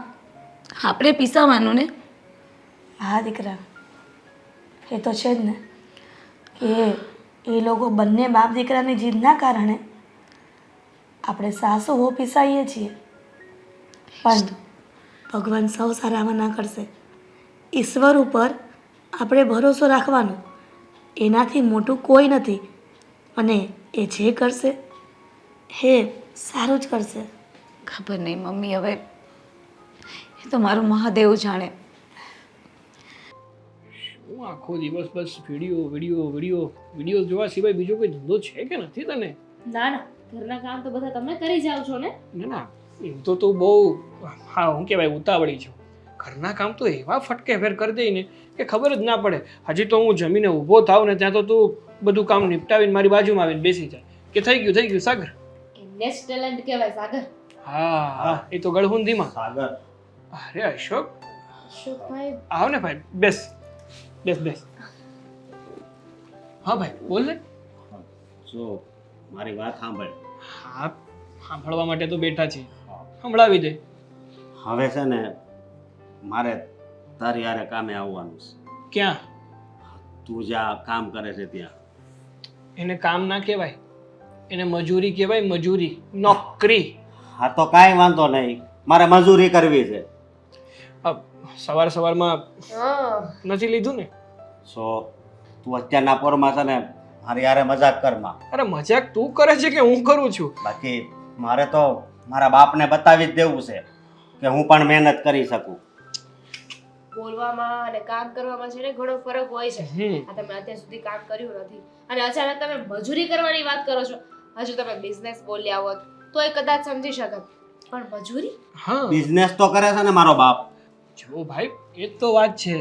આપણે પીસાવાનું ને. હા દીકરા એ તો છે જ ને કે એ લોકો બંને બાપ દીકરાની જીદના કારણે આપણે સાસુ હો પીસાઈએ છીએ. પણ ભગવાન સૌ સારામાં ના કરશે. ઈશ્વર ઉપર આપણે ભરોસો રાખવાનો, એનાથી મોટું કોઈ નથી અને એ જે કરશે એ સારું જ કરશે. ખબર નહીં મમ્મી, હવે એ તો મારું મહાદેવ જાણે. હું આખો દિવસ બસ વિડીયો વિડીયો વિડીયો વિડીયો જોવા સિવાય બીજો કોઈ ધંધો છે કે નથી તને? ના ના ઘરના કામ તો બધા તમે કરી જાઓ છો ને. ના ના એમ તો તું બહુ હા હું કહેવાય ઉતાવળી છું. ઘરના કામ તો એવા ફટકે ફેર કરી દઈ ને કે ખબર જ ના પડે. હજી તો હું જમીને ઊભો થાવ ને ત્યાં તો તું બધું કામ નિપટાવીને મારી બાજુમાં આવીને બેસી જાય કે થઈ ગયું સાગર. એમને જ ટેલેન્ટ કહેવાય સાગર. હા હા એ તો ગળહુંધીમાં. સાગર અરે અશોક અશોકભાઈ આવ ને ભાઈ બેસ બેસ બેસ. હા ભાઈ બોલ ને. જો મારી વાત સાંભળ. હા, સાંભળવા માટે તો બેઠા છીએ, સંભળાવી દે. હવે છે ને મારે તારી હારે કામે આવવાનું છે. ક્યાં? તું જ્યાં કામ કરે છે ત્યાં. એને કામ ના કહેવાય, એને મજૂરી કહેવાય, મજૂરી, નોકરી. હા તો કાંઈ વાંધો નહીં, મારે મજૂરી કરવી છે. સવાર સવારમાં હા નથી લીધું ને? સો તું અત્યારના પોરમાં છે ને મારી હારે મજાક કરમાં. અરે મજાક તું કરે છે કે હું કરું છું? બાકી મારે તો મારા બાપને બતાવી જ દેવું છે કે હું પણ મહેનત કરી શકું. બોલવામાં અને કામ કરવામાં છે ને ઘણો ફરક હોય છે. આ તમે અત્યાર સુધી કામ કર્યું નથી અને અચાનક તમે મજૂરી કરવાની વાત કરો છો. હજુ તમે બિઝનેસ બોલ્યા હોત તો એ કદાચ સમજી શકત, પણ મજૂરી? હા બિઝનેસ તો કરે છે ને મારો બાપ. જો ભાઈ એ જ તો વાત છે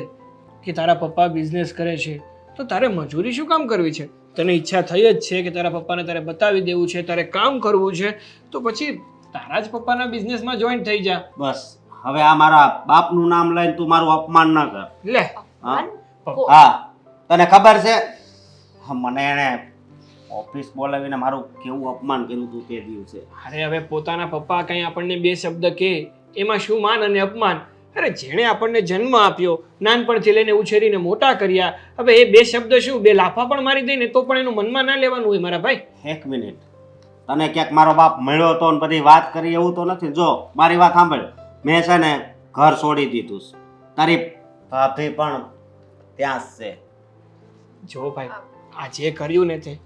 કે તારા પપ્પા બિઝનેસ કરે છે તો તારે મજૂરી શું કામ કરવી છે? તને ઈચ્છા થઈ જ છે કે તારા પપ્પાને તારે બતાવી દેવું છે, તારે કામ કરવું છે, તો પછી તારા જ પપ્પાના બિઝનેસમાં જોઈન થઈ જા. બસ હવે આ મારા બાપનું નામ લઈને તું મારું અપમાન ન કર. લે હા હા તને ખબર છે મને એને ઓફિસ બોલાવીને મારું કેવું અપમાન કર્યું હતું તે દિવસે. અરે હવે પોતાના પપ્પા કંઈ આપણને બે શબ્દ કહે એમાં શું માન અને અપમાન? અરે જેણે આપણને જન્મ આપ્યો, નાનપણથી લઈને ઉછેરીને મોટા કર્યા, હવે એ બે શબ્દ શું બે લાફા પણ મારી દઈને તો પણ એનું મનમાં ના લેવાનું હોય મારા ભાઈ. એક મિનિટ, તને ક્યાંક મારો બાપ મળ્યો હતો ને બધી વાત કરી એવું તો નથી? જો મારી વાત સાંભળ, મેં છે ને ઘર છોડી દીધું છે, તારી ભાભી પણ ત્યાં જ છે. જો ભાઈ આ જે કર્યું ને તે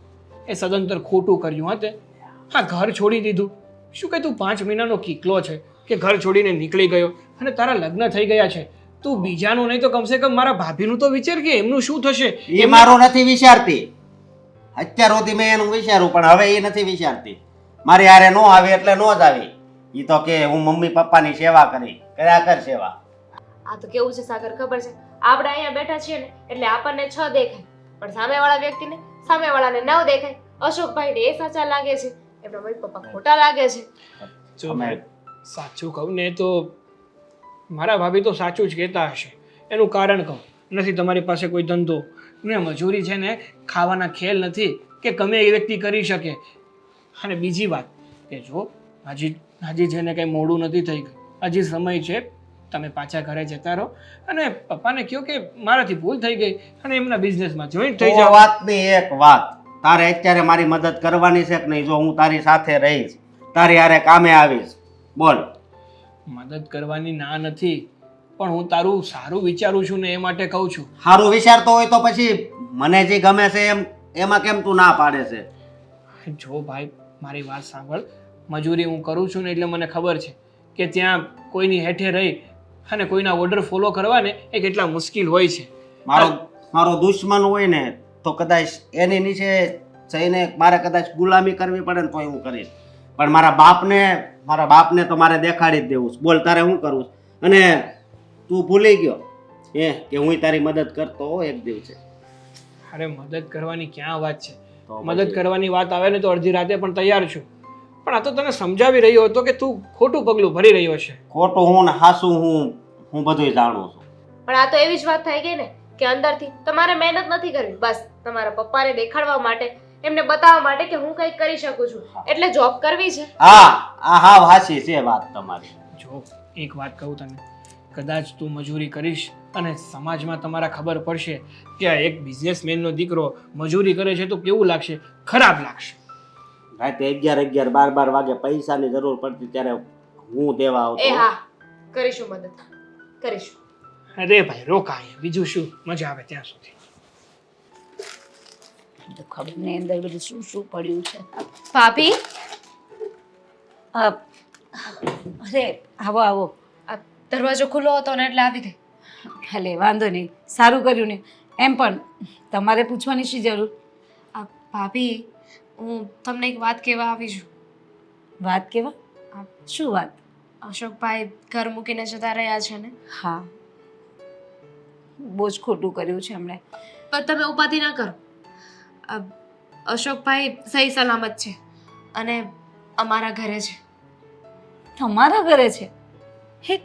એ સદંતર ખોટું કર્યું. હા તે હા ઘર છોડી દીધું શું કે તું 5 મહિનાનો કિકલો છે કે ઘર છોડીને નીકળી ગયો અને તારા લગ્ન થઈ ગયા છે? તું બીજાનું નહીં તો કમસે કમ મારા ભાભીનું તો વિચાર કે એમનું શું થશે. એ મારું નથી વિચારતી. અત્યાર સુધી મેં એનું વિચાર્યું પણ હવે એ નથી વિચારતી. મારી હારે નો આવી એટલે નો જ આવી. એ તો કે હું મમ્મી પપ્પાની સેવા કરી, કર્યા કર સેવા. આ તો કેવું છે સાગર ખબર છે, આપણે અહીંયા બેઠા છીએ ને એટલે આપણને 6 દેખાય પણ સામેવાળા વ્યક્તિને સામેવાળાને 9 દેખાય. અશોકભાઈને એ સાચા લાગે છે, એમના મમ્મી પપ્પા ખોટા લાગે છે. જો ભાઈ સાચું કહું ને તો મારા ભાભી તો સાચું જ કહેતા હશે. એનું કારણ કહું, નથી તમારી પાસે કોઈ ધંધો ને મજૂરી છે ને ખાવાના ખેલ નથી કે ગમે એ વ્યક્તિ કરી શકે. અને બીજી વાત કે જો હજી જેને કંઈ મોડું નથી થઈ ગયું, હજી સમય છે, તમે પાછા ઘરે જતા રહો અને પપ્પાને કહો કે મારાથી ભૂલ થઈ ગઈ અને એમના બિઝનેસમાં જોઈન થઈ જાઓ. વાતની એક વાત, તારે અત્યારે મારી મદદ કરવાની છે કે નહીં? જો હું તારી સાથે રહીશ, તારી હારે કામે આવીશ, બોલ. મદદ કરવાની ના નથી, પણ હું તારું સારું વિચારું છું ને એ માટે કહું છું. સારું વિચારતો હોય તો પછી મને જે ગમે છે એમાં કેમ તું ના પાડે છે? જો ભાઈ મારી વાત સાંભળ, મજૂરી હું કરું છું ને એટલે મને ખબર છે કે ત્યાં કોઈની હેઠે રહી અને કોઈના ઓર્ડર ફોલો કરવા ને એ કેટલા મુશ્કેલ હોય છે. મારો દુશ્મન હોય ને તો કદાચ એની નીચે જઈને મારે કદાચ ગુલામી કરવી પડે ને તો હું કરીશ, પણ મારા બાપને તો મારે દેખાડી જ દેવું છે. બોલ તારે શું કરવું છે? અને તું ભૂલી ગયો કે હું તારી મદદ કરતો હો એક દિવસે. અરે મદદ કરવાની ક્યાં વાત છે? તો મદદ કરવાની વાત આવે ને તો અડધી રાતે પણ તૈયાર છું, પણ આ તો તને સમજાવી રહ્યો હતો કે તું ખોટું પગલું ભરી રહ્યો છે. ખોટું હું ને હાસું હું બધું જાણું છું. પણ આ તો એવી જ વાત થઈ ગઈ ને કે અંદરથી તમારે મહેનત નથી કરવી, બસ તમારા પપ્પાને દેખાડવા માટે, એમને બતાવવા માટે કે હું કંઈક કરી શકું છું એટલે જોબ કરવી છે. હા હાસી છે વાત તમારી. જો એક વાત કહું તને, કદાચ તું મજૂરી કરીશ અને સમાજમાં તમારા ખબર પડશે કે આ એક બિઝનેસમેનનો દીકરો મજૂરી કરે છે તો કેવું લાગશે? ખરાબ લાગશે. રાતે 11 12 વાગે પૈસાની જરૂર પડતી ત્યારે હું દેવા આવતો. એ હા કરીશું, મદદ કરીશું. અરે ભાઈ રોકાય, બીજું શું, મજા આવે ત્યાં સુધી. તો ખબર નહીં અંદર બધું શું શું પડ્યું છે. ભાભી અરે આવો આવો. આ દરવાજો ખુલ્લો હતો ને એટલે આવી ગઈ. ભલે વાંધો નહીં, સારું કર્યું ને. એમ પણ તમારે પૂછવાની શી જરૂર? ભાભી હું તમને એક વાત કહેવા આવી છું. વાત કેવા? શું વાત? અશોકભાઈ ઘર મૂકીને જતા રહ્યા છે ને. હા બહુ જ ખોટું કર્યું છે એમણે. પણ તમે ઉપાધિ ના કરો, અશોકભાઈ સહી સલામત છે અને અમારા ઘરે છે. તમારા ઘરે છે? હે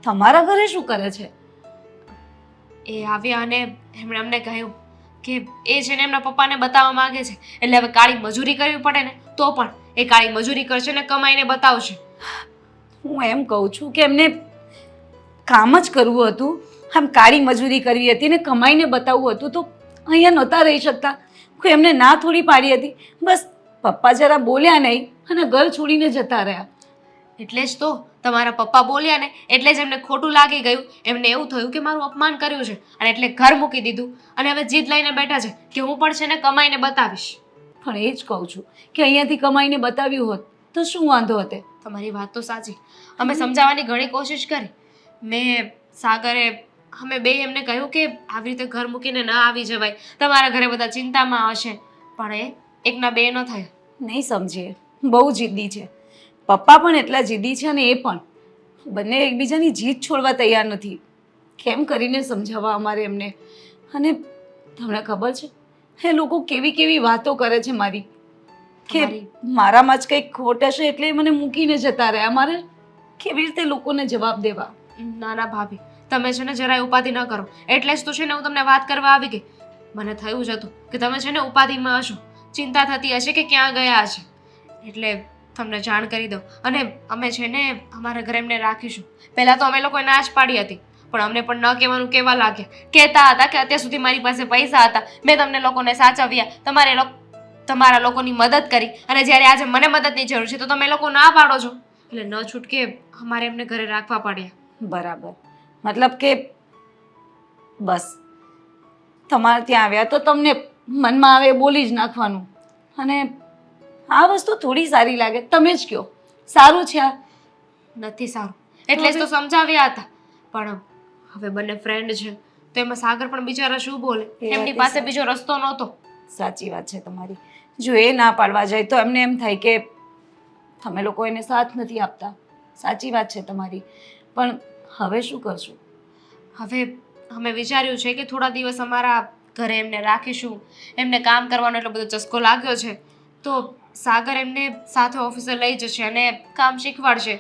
તમારા ઘરે શું કરે છે? એ આવ્યા અને એમણે અમને કહ્યું કે એ છે ને એમના પપ્પાને બતાવવા માંગે છે, એટલે હવે કાળી મજૂરી કરવી પડે ને તો પણ એ કાળી મજૂરી કરશે ને કમાઈને બતાવશે. હું એમ કહું છું કે એમને કામ જ કરવું હતું, આમ કાળી મજૂરી કરવી હતી ને કમાઈને બતાવવું હતું તો અહીંયા નહોતા રહી શકતા. કોઈ એમને ના થોડી પાડી હતી. બસ પપ્પા જરા બોલ્યા નહીં અને ઘર છોડીને જતા રહ્યા. એટલે જ તો તમારા પપ્પા બોલ્યા ને એટલે જ એમને ખોટું લાગી ગયું. એમને એવું થયું કે મારું અપમાન કર્યું છે અને એટલે ઘર મૂકી દીધું અને હવે જીદ લઈને બેઠા છે કે હું પણ છે ને કમાઈને બતાવીશ. પણ એ જ કહું છું કે અહીંયાથી કમાઈને બતાવ્યું હોત તો શું વાંધો હતો? તમારી વાત તો સાચી. અમે સમજાવવાની ઘણી કોશિશ કરી. મેં સાગરે અમે બે એમને કહ્યું કે આવી રીતે ઘર મૂકીને ન આવી જવાય, તમારા ઘરે બધા ચિંતામાં હશે, પણ એ એકના બે ન થયા. નહીં સમજીએ, બહુ જિદ્દી છે. પપ્પા પણ એટલા જિદ્દી છે અને એ પણ બંને એકબીજાની જીદ છોડવા તૈયાર નથી. કેમ કરીને સમજાવવા અમારે એમને? અને તમને ખબર છે એ લોકો કેવી કેવી વાતો કરે છે મારી કે મારામાં જ કંઈક ખોટ હશે એટલે મને મૂકીને જતા રહ્યા. મારે કેવી રીતે લોકોને જવાબ દેવા? ના ના ભાભી, તમે છે ને જરાય ઉપાધિ ન કરો. એટલે જ તો છે ને હું તમને વાત કરવા આવી ગઈ. મને થયું જ હતું કે તમે છે ને ઉપાધિમાં હશો, ચિંતા થતી હશે કે ક્યાં ગયા હશે, એટલે તમને જાણ કરી દઉં. અને અમે છે ને અમારા ઘરે એમને રાખીશું. પહેલાં તો અમે લોકોએ ના જ પાડી હતી, પણ અમને પણ ન કહેવાનું કહેવા લાગ્યા. કહેતા હતા કે અત્યાર સુધી મારી પાસે પૈસા હતા, મેં તમને લોકોને સાચવ્યા, તમારા લોકોની મદદ કરી, અને જ્યારે આજે મને મદદની જરૂર છે તો તમે લોકો ના પાડો છો. એટલે ન છૂટકે અમારે એમને ઘરે રાખવા પડ્યા. બરાબર, મતલબ કે બસ તમારે ત્યાં આવ્યા તો તમને મનમાં આવે એ બોલી જ નાખવાનું. અને આ વસ્તુ થોડી સારી લાગે, તમે જ કહો. સારું છે આ? નથી સારું, એટલે જ તો સમજાવ્યા હતા. પણ હવે બંને ફ્રેન્ડ છે તો એમાં સાગર પણ બિચારા શું બોલે, એમની પાસે બીજો રસ્તો નહોતો. સાચી વાત છે તમારી. જો એ ના પાડવા જાય તો એમને એમ થાય કે તમે લોકો એને સાથ નથી આપતા. સાચી વાત છે તમારી, પણ હવે શું કરશું? હવે અમે વિચાર્યું છે કે થોડા દિવસ અમારા ઘરે એમને રાખીશું. એમને કામ કરવાનો એટલો બધો ચસ્કો લાગ્યો છે તો સાગર એમને સાથે ઓફિસે લઈ જશે અને કામ શીખવાડશે.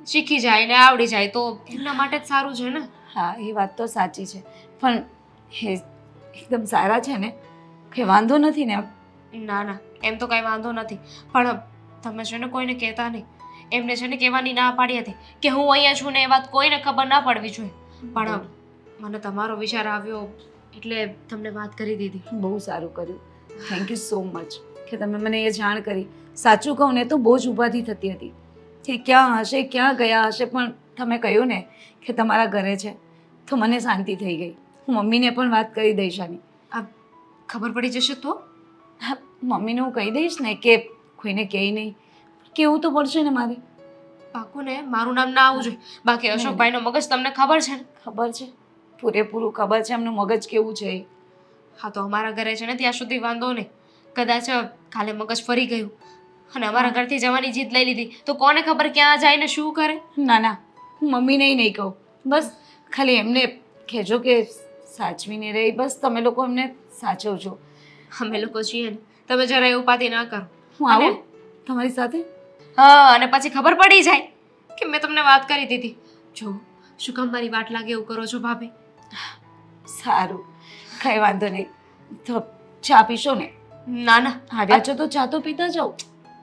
શીખી જાય ને આવડી જાય તો એમના માટે જ સારું છે ને. હા, એ વાત તો સાચી છે, પણ એ એકદમ સારા છે ને, કે વાંધો નથી ને? ના ના, એમ તો કાંઈ વાંધો નથી, પણ તમે છે ને કોઈને કહેતા નહીં. એમને છે ને કહેવાની ના પાડી હતી કે હું અહીંયા છું ને એ વાત કોઈને ખબર ના પડવી જોઈએ, પણ મને તમારો વિચાર આવ્યો એટલે તમને વાત કરી દીધી. બહુ સારું કર્યું. થેન્ક યુ સો મચ કે તમે મને એ જાણ કરી. સાચું કહું ને તો બહુ જ ઉપાધિ થતી હતી કે ક્યાં હશે, ક્યાં ગયા હશે, પણ તમે કહ્યું ને કે તમારા ઘરે છે તો મને શાંતિ થઈ ગઈ. હું મમ્મીને પણ વાત કરી દઈશ આની. આ ખબર પડી જશે તો? હા, મમ્મીને હું કહી દઈશ ને કે કોઈને કહે નહીં. કેવું તો પડશે ને મારે. પાકું ને? મારું નામ ના આવવું જોઈએ. બાકી અશોકભાઈનો મગજ તમને ખબર છે ને? ખબર છે, પૂરેપૂરું ખબર છે એમનું મગજ કેવું છે એ. હા, તો અમારા ઘરે છે ને ત્યાં સુધી વાંધો નહીં. કદાચ કાલે મગજ ફરી ગયું અને અમારા ઘરથી જવાની જીદ લઈ લીધી તો કોને ખબર ક્યાં જાય ને શું કરે. ના ના, હું મમ્મીને નહીં કહું. બસ ખાલી એમને કહેજો કે સાચવીને રહે. બસ તમે લોકો એમને સાચવજો. અમે લોકો છીએ ને, તમે જરા એવું ઉપાધિ ના કરો. હું આવું તમારી સાથે? હા, અને પછી ખબર પડી જાય કે મેં તમને વાત કરી દીધી. જો શું કામ મારી વાટ લાગે એવું કરો છો ભાભી? સારું, કંઈ વાંધો નહીં. તો ચા પીશો ને? ના ના, આવ્યા છો તો ચા તો પીતા જાઓ.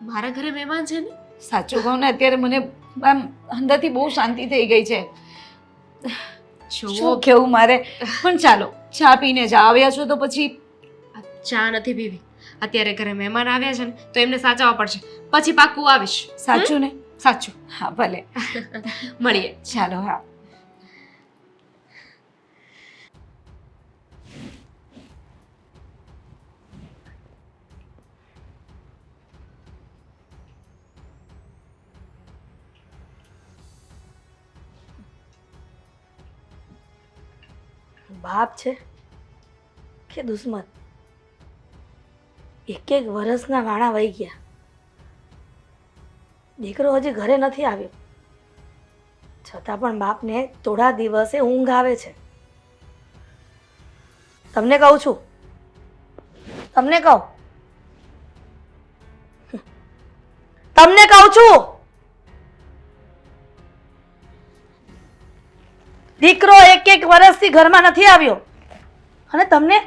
મારા ઘરે મહેમાન છે ને. સાચું કહું ને, અત્યારે મને આમ અંદરથી બહુ શાંતિ થઈ ગઈ છે. શું કેવું મારે? પણ ચાલો ચા પીને જ આવ્યા છો તો પછી ચા નથી પીવી. અત્યારે ઘરે મહેમાન આવ્યા છે ને તો એમને સાચવવા પડશે. પછી પાક્કું આવીશ. સાચું ને? સાચું. હા ભલે, મળીએ. ચાલો. હા. બાપ છે કે દુશ્મન? એક એક વર્ષના વાણા વહી ગયા, દીકરો હજી ઘરે નથી આવ્યો, છતાં પણ બાપને થોડા દિવસે ઊંઘ આવે છે. તમને કહું છું, તમને કહું છું, દીકરો એક એક વર્ષથી ઘરમાં નથી આવ્યો અને તમને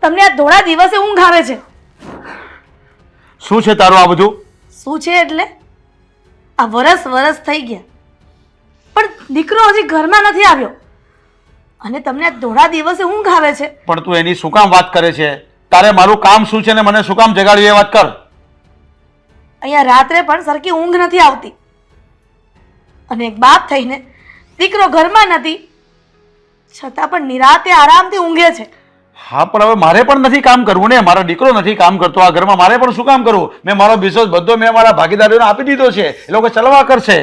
તમને આ ધોળા દિવસે ઊંઘ આવે છે. શું છે તારું આ બધું? શું છે એટલે આ વરસ થઈ ગયા પણ દીકરો હજી ઘરમાં નથી આવ્યો અને તમને આ ધોળા દિવસે ઊંઘ આવે છે. પણ તું એની શું કામ વાત કરે છે? તારે મારું કામ શું છે ને મને શું કામ જગાડ્યું એ વાત કર. અહીંયા રાત્રે પણ સરખી ઊંઘ નથી આવતી અને એક બાપ થઈને દીકરો ઘરમાં નથી છતાં પણ નિરાતે આરામથી ઊંઘે છે. હા પણ હવે મારે પણ નથી કામ કરવું ને, મારો દીકરો નથી કામ કરતો આ ઘરમાં, મારે પણ શું કામ કરવું? મેં મારો બિઝનેસ બધો મેં મારા ભાગીદારોને આપી દીધો છે, એ લોકો ચલાવવા કરશે.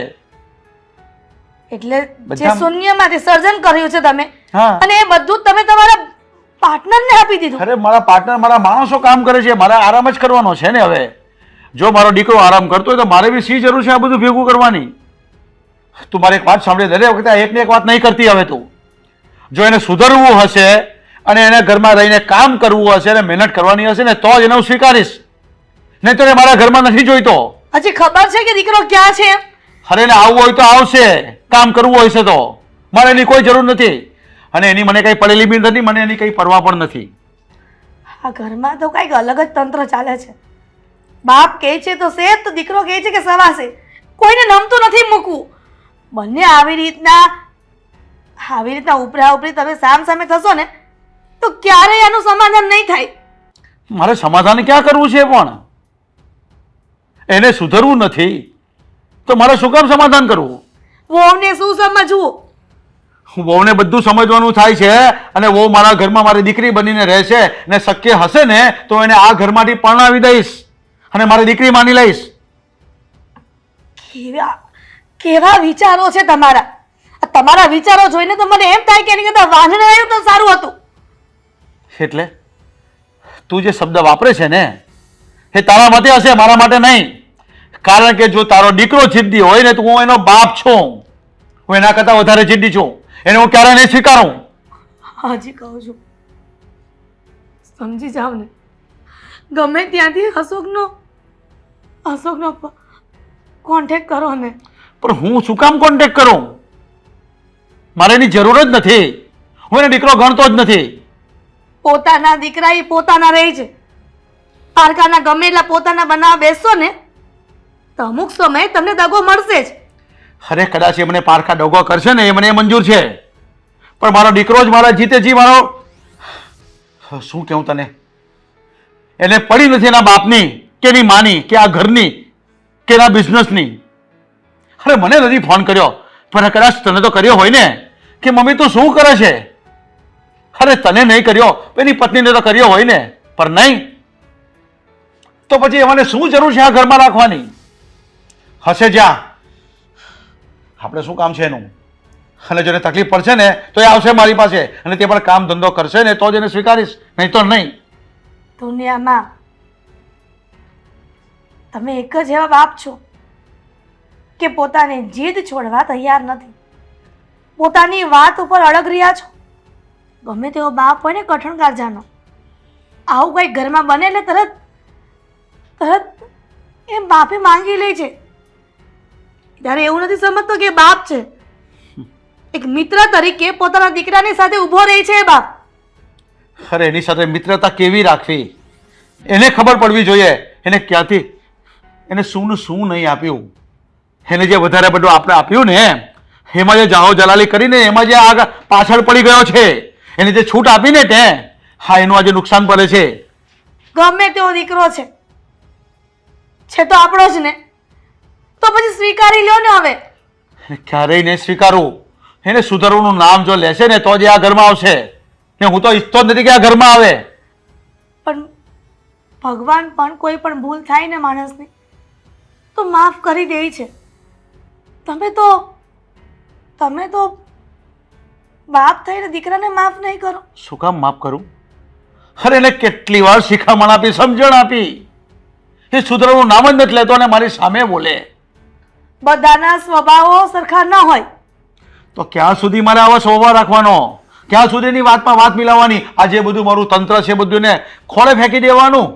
એટલે જે બધા- શૂન્યમાંથી સર્જન કર્યું છે તમે હા. અને એ બધું તમે તમારા પાર્ટનરને આપી દીધું. અરે મારા પાર્ટનર, મારા માણસો કામ કરે છે, મારે આરામ જ કરવાનો છે ને. હવે જો મારો દીકરો આરામ કરતો હોય તો મારે બી શી જરૂર છે આ બધું ભેગું કરવાની? તું મારી એક વાત સાંભળે, દરેક વખતે એકને એક વાત નહીં કરતી. હવે તું જો એને સુધરવું હશે અને એને ઘરમાં રહીને કામ કરવું હશે અને મહેનત કરવાની હશે ને તો જ એને હું સ્વીકારીશ, નહીં તો એને મારા ઘરમાં નથી જોઈતો. હજી ખબર છે કે દીકરો ક્યાં છે? અરે એને આવવું હોય તો આવશે, કામ કરવું હોય છે તો. મારે એની કોઈ જરૂર નથી અને એની મને કઈ પડેલી બી નથી, મને એની કઈ પરવા પણ નથી. આ ઘરમાં તો કંઈક અલગ જ તંત્ર ચાલે છે. બાપ કહે છે તો શેત તો દીકરો કહે છે કે સવાશે. કોઈને નમતું નથી મૂકવું. બંને આવી રીતના ઉપરા ઉપરી તમે સામ સામે થશો ને તો ક્યારેય આનું સમાધાન નહીં થાય. મારે સમાધાન ક્યાં કરવું છે? પણ એને સુધરવું નથી તો મારે શું કામ સમાધાન કરવું? વહુને શું સમજવું? વહુને બધું સમજવાનું થાય છે અને વહુ મારા ઘરમાં મારી દીકરી બનીને રહેશે ને શક્ય હશે ને તો એને આ ઘરમાંથી પરણાવી દઈશ અને મારી દીકરી માની લઈશ. કેવા વિચારો છે તમારા? આ તમારા વિચારો જોઈને તો મને એમ થાય કે એની કરતા વાંધણે આવ્યું તો સારું હતું. એટલે તું જે શબ્દ વાપરે છે ને એ તારા માટે હશે, મારા માટે નહીં. કારણ કે જો તારો દીકરો જિદ્દી હોય ને તો હું એનો બાપ છું, હું એના કરતા વધારે જિદ્દી છું, એને હું ક્યારે નહીં સ્વીકારું. હજી કહું છું સમજી જાવ ને. ગમે ત્યાંથી અશોકનો કોન્ટેક્ટ કરો ને. પણ હું શું કામ કોન્ટેક્ટ કરું? મારે એની જરૂર જ નથી, હું એને દીકરો ગણતો જ નથી. પોતાના દીકરા એ પોતાના રહે છે. પારકાના ગમે એટલા પોતાના બનાવવા બેસશો ને તો અમુક સમયે તમને દગો મળશે જ. અરે કદાચ એ મને પારખા ડગો કરશે ને એ મને મંજૂર છે, પણ મારો દીકરો જ મારા જીતે જી મારો શું કહું તને, એને પડી નથી એના બાપની કે એની માની કે આ ઘરની કે એના બિઝનેસની. અરે મને નથી ફોન કર્યો, પણ કદાચ તને તો કર્યો હોય ને કે મમ્મી તું શું કરે છે. અરે તને નહીં કર્યો, એની પત્નીને તો કર્યો હોય ને, પણ નહીં તો પછી એમને શું જરૂર છે આ ઘરમાં રાખવાની? હશે જ્યાં આપણે શું કામ છે એનું? અને જેને તકલીફ પડશે ને તો એ આવશે મારી પાસે અને તે પણ કામ ધંધો કરશે ને તો જ એને સ્વીકારીશ, નહીં તો નહીં. દુનિયામાં તમે એક જ એવા બાપ છો કે પોતાની જીદ છોડવા તૈયાર નથી, પોતાની વાત ઉપર અડગ રહ્યા છો. ગમે તેવો બાપ હોય ને કઠણ કારજાનો, આવું કંઈક ઘરમાં બને એટલે તરત એ બાપે માંગી લે છે. ત્યારે એવું નથી સમજતો કે બાપ છે, એક મિત્ર તરીકે પોતાના દીકરાની સાથે ઊભો રહે છે એ બાપ. અરે એની સાથે મિત્રતા કેવી રાખવી એને ખબર પડવી જોઈએ. એને ક્યાંથી એને શું ને શું નહીં આપ્યું, એને જે વધારે બધું આપણે આપ્યું ને એમાં જે જાહો જલાલી કરીને એમાં જે આગળ પાછળ પડી ગયો છે, એને જે છૂટ આપી ને તે હા એનું આજે નુકસાન પડે છે. ગમે તેવો દીકરો છે તો આપણો જ ને, તો પછી સ્વીકારી લ્યો ને. હવે એને ક્યારેય નહીં સ્વીકારવું. એને સુધારવાનું નામ જો લેશે ને તો જ આ ઘરમાં આવશે, ને હું તો ઈચ્છતો જ નથી કે આ ઘરમાં આવે. પણ ભગવાન પણ કોઈ પણ ભૂલ થાય ને માણસની તો માફ કરી દે છે. તમે તો બાપ થઈને દીકરાને માફ નહીં કરો. શું કામ માફ કરું? અરે એને કેટલી વાર શિખામણ આપી, સમજણ આપી, એ સુધારવાનું નામ જ નથી લેતો અને મારી સામે બોલે. બધાના સ્વભાવો સરખા ન હોય તો ક્યાં સુધી મારે આવા સ્વભાવ રાખવાનો? ક્યાં સુધીની વાતમાં વાત મિલાવવાની? આ જે બધું મારું તંત્ર છે બધું ને ખોળે ફેંકી દેવાનું?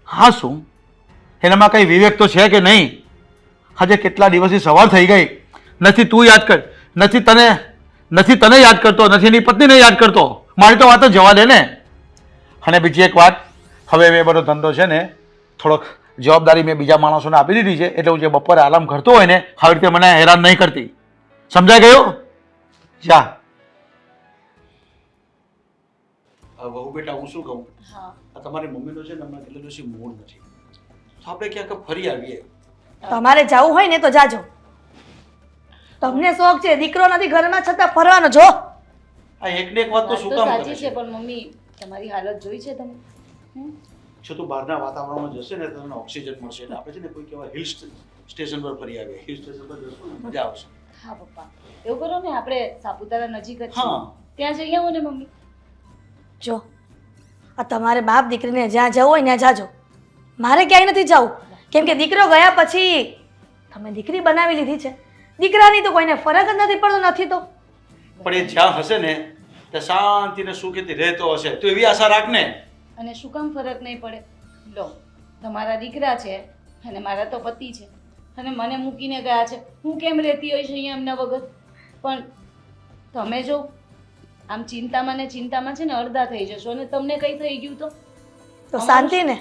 હા શું એનામાં કઈ વિવેક તો છે કે નહીં? આજે કેટલા દિવસથી સવાર થઈ ગઈ, નથી તું યાદ કર, નથી તને યાદ કરતો, નથી એની પત્નીને યાદ કરતો, મારી તો વાત જ જવા દે ને. અને બીજી એક વાત, હવે મેં બધો ધંધો છે ને થોડોક જવાબદારી મેં બીજા માણસોને આપી દીધી છે, એટલે હું જે બપોરે આરામ કરતો હોય ને આવી રીતે મને હેરાન નહીં કરતી. સમજાઈ ગયું? જા. બહુ બેટા, હું શું કહું, આ તમારી મમ્મીનો છે ને હમણાં કેટલો દિવસથી મૂડ નથી, તો આપણે ક્યાંક ફરી આવીએ. તમારે જવું હોય ને તો જાજો. તમને શોખ છે, દીકરો નથી ઘરમાં છતાં ફરવાનો. જો આ એકને એક વાત તો શું કામ કરે છે? પણ મમ્મી તમારી હાલત જોઈ છે તમે? જો તું બહારના વાતાવરણમાં જશે ને તો તને ઓક્સિજન મળશે, એટલે આપણે છે ને કોઈ કેવા હિલ સ્ટેશન પર ફરી આવીએ. હિલ સ્ટેશન પર જશું ને મજા આવશે. હા પપ્પા, એવું કરો ને, આપણે સાપુતારા નજીક જ છે, હા. ત્યાં જઈ આવો ને મમ્મી. જો આ તમારે બાપ દીકરીને જ્યાં જવું હોય ત્યાં જાજો. મારે ક્યાંય નથી જવું, કેમ કે દીકરો ગયા પછી તમે દીકરી બનાવી લીધી છે. દીકરાની તો કોઈને ફરક જ નથી પડતો. નથી તો પણ એ જ્યાં હશે ને ત્યાં શાંતિને સુખેથી રહેતો હશે, તો એવી આશા રાખ ને. અને શું કામ ફરક નહીં પડે? લો, તમારા દીકરા છે અને મારા તો પતિ છે, અને મને મૂકીને ગયા છે. હું કેમ રહેતી હોઈશ અહીંયા એમના વગર? પણ તમે જો આમ ચિંતામાં ને ચિંતામાં છે ને અડધા થઈ જશો, અને તમને કઈ થઈ ગયું તો શાંતિ ને.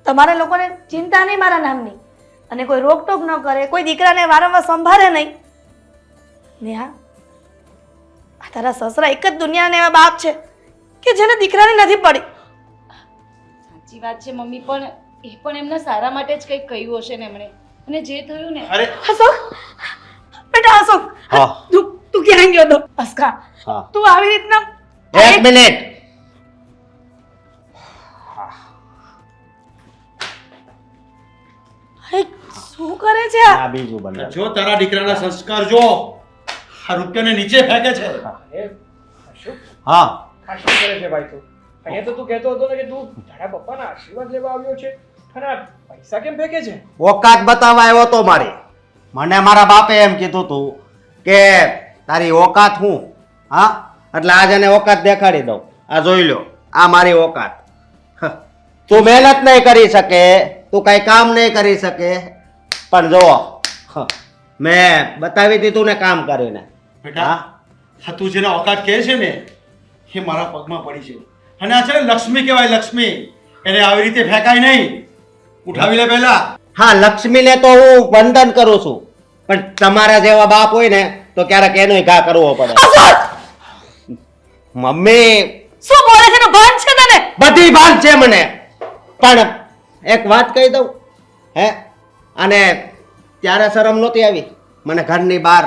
તમારા લોકોને ચિંતા નહીં મારા નામની, અને કોઈ રોકટોક ન કરે, કોઈ દીકરાને વારંવાર સંભાળે નહીં. ને હા, આ તારા સસરા એક જ દુનિયાના એવા બાપ છે કે જેને દીકરાની નથી પડી. સાચી વાત છે મમ્મી, પણ એ પણ એમના સારા માટે જ કંઈક કહ્યું હશે ને એમણે, અને જે થયું ને. અરે અશોક, બેટા અશોક, હા. તું ક્યાં ગયો તો? અસ્કા, હા. તું આવી રીતના 1 મિનિટ. અરે, શું કરે છે આ? આ બીજું બને. જો તારા દીકરાના સંસ્કાર જો, આ રૂપિયાને નીચે ફેંકે છે. એ અશોક, હા. આ શું કરે છે ભાઈ તું? અહીંયા તો તું કહેતો હતો ને કે તું તારા પપ્પાના આશીર્વાદ લેવા આવ્યો છે, અને આ પૈસા કેમ ફેંકે છે? ઓકાત બતાવવા આવ્યો તો મારી. મને મારા બાપે એમ કીધું તું કે તારી ઓકાત હું. હા, એટલે આજે એને ઓકાત દેખાડી દઉં. આ જોઈ લો, આ મારી ઓકાત. હ, તું મહેનત નહીં કરી શકે, તું કઈ કામ નહીં કરી શકે, પણ જો મેં બતાવી દીધું ને કામ કરીને. બેટા, હા, હા તું જેને ઓકાત કહે છે ને એ મારા પગમાં પડી છે. અને આ છે ને લક્ષ્મી કહેવાય, લક્ષ્મી. એને આવી રીતે ફેંકાય નહીં. ઉઠાવી લે પહેલા. હા, લક્ષ્મીને તો હું વંદન કરું છું, પણ તમારા જેવા બાપ હોય ને તો ક્યારેક એનોય ઘા કરવો પડે. મમ્મી, શું બોલે છે? એનું ભાન છે તને? બધી ભાન છે મને, પણ એક વાત કહી દઉં. હે, અને ત્યારે શરમ નહોતી આવી. મને ઘરની બહાર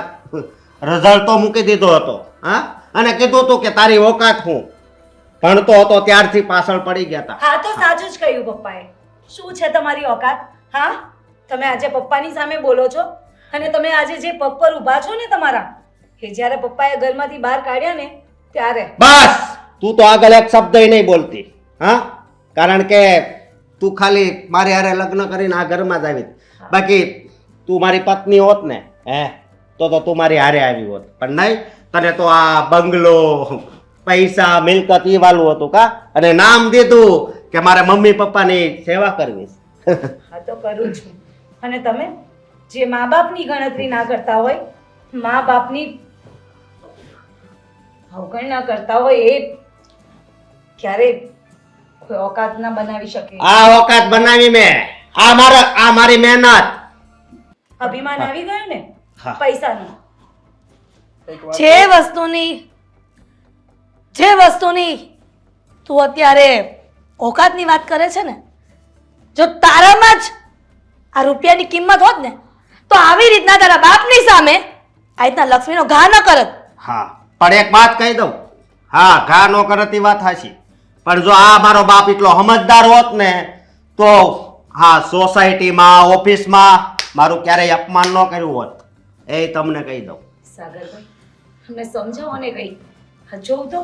રઝળતો મૂકી દીધો હતો. હા, અને કીધું હતું કે તારી ઓકાત હું. ભણતો હતો ત્યારથી પાછળ પડી ગયા હતા. હા, તો સાચું જ કહ્યું પપ્પાએ. શું છે તમારી ઓકાત? હા, તમે આજે પપ્પાની સામે બોલો છો, અને તમે આજે જે પગ પર ઊભા છો ને તમારા, કે જ્યારે પપ્પાએ ઘરમાંથી બહાર કાઢ્યા ને ત્યારે. બસ, તું તો આગળ એક શબ્દ નહીં બોલતી. હા, કારણ કે તું ખાલી મારી હારે લગ્ન કરીને આ ઘરમાં જ આવી. બાકી તું મારી પત્ની હોત ને, તો તું મારી હારે આવી હોત. પણ નહીં, તને તો આ બંગલો, પૈસા, મિલકત ઈ વાલું હતું કા, અને નામ દીધું કે મારે મમ્મી પપ્પાની સેવા કરવી. હા, તો કરું છું. અને તમે જે મા બાપની ગણતરી ના કરતા હોય, મા બાપની અવગણના કરતા હોય, એ ક્યારે કોઈ ઓકાત ના બનાવી શકે. આ ઓકાત બનાવી મેં. આ મારી મહેનત. અભિમાન આવી ગયું ને હા. પૈસાનું. એક વાત જે વસ્તુની તું અત્યારે ઓકાતની વાત કરે છે ને, જો તારામાં જ આ રૂપિયાની કિંમત હોત ને તો આવી રીતના તારા બાપની સામે આ રીતના લક્ષ્મીનો ઘા ન કરત. હા, પણ એક વાત કહી દઉં. હા, ઘા નો કરતી વાત હાચી, પણ જો આ મારો બાપ એટલો સમજદાર હોત ને તો હા, સોસાયટીમાં, ઓફિસમાં મારું ક્યારેય અપમાન ન કર્યું હોત. એ તમને કહી દઉં. સાગરભાઈ, તમને સમજાવો ને કઈ. હા, જોઉં તો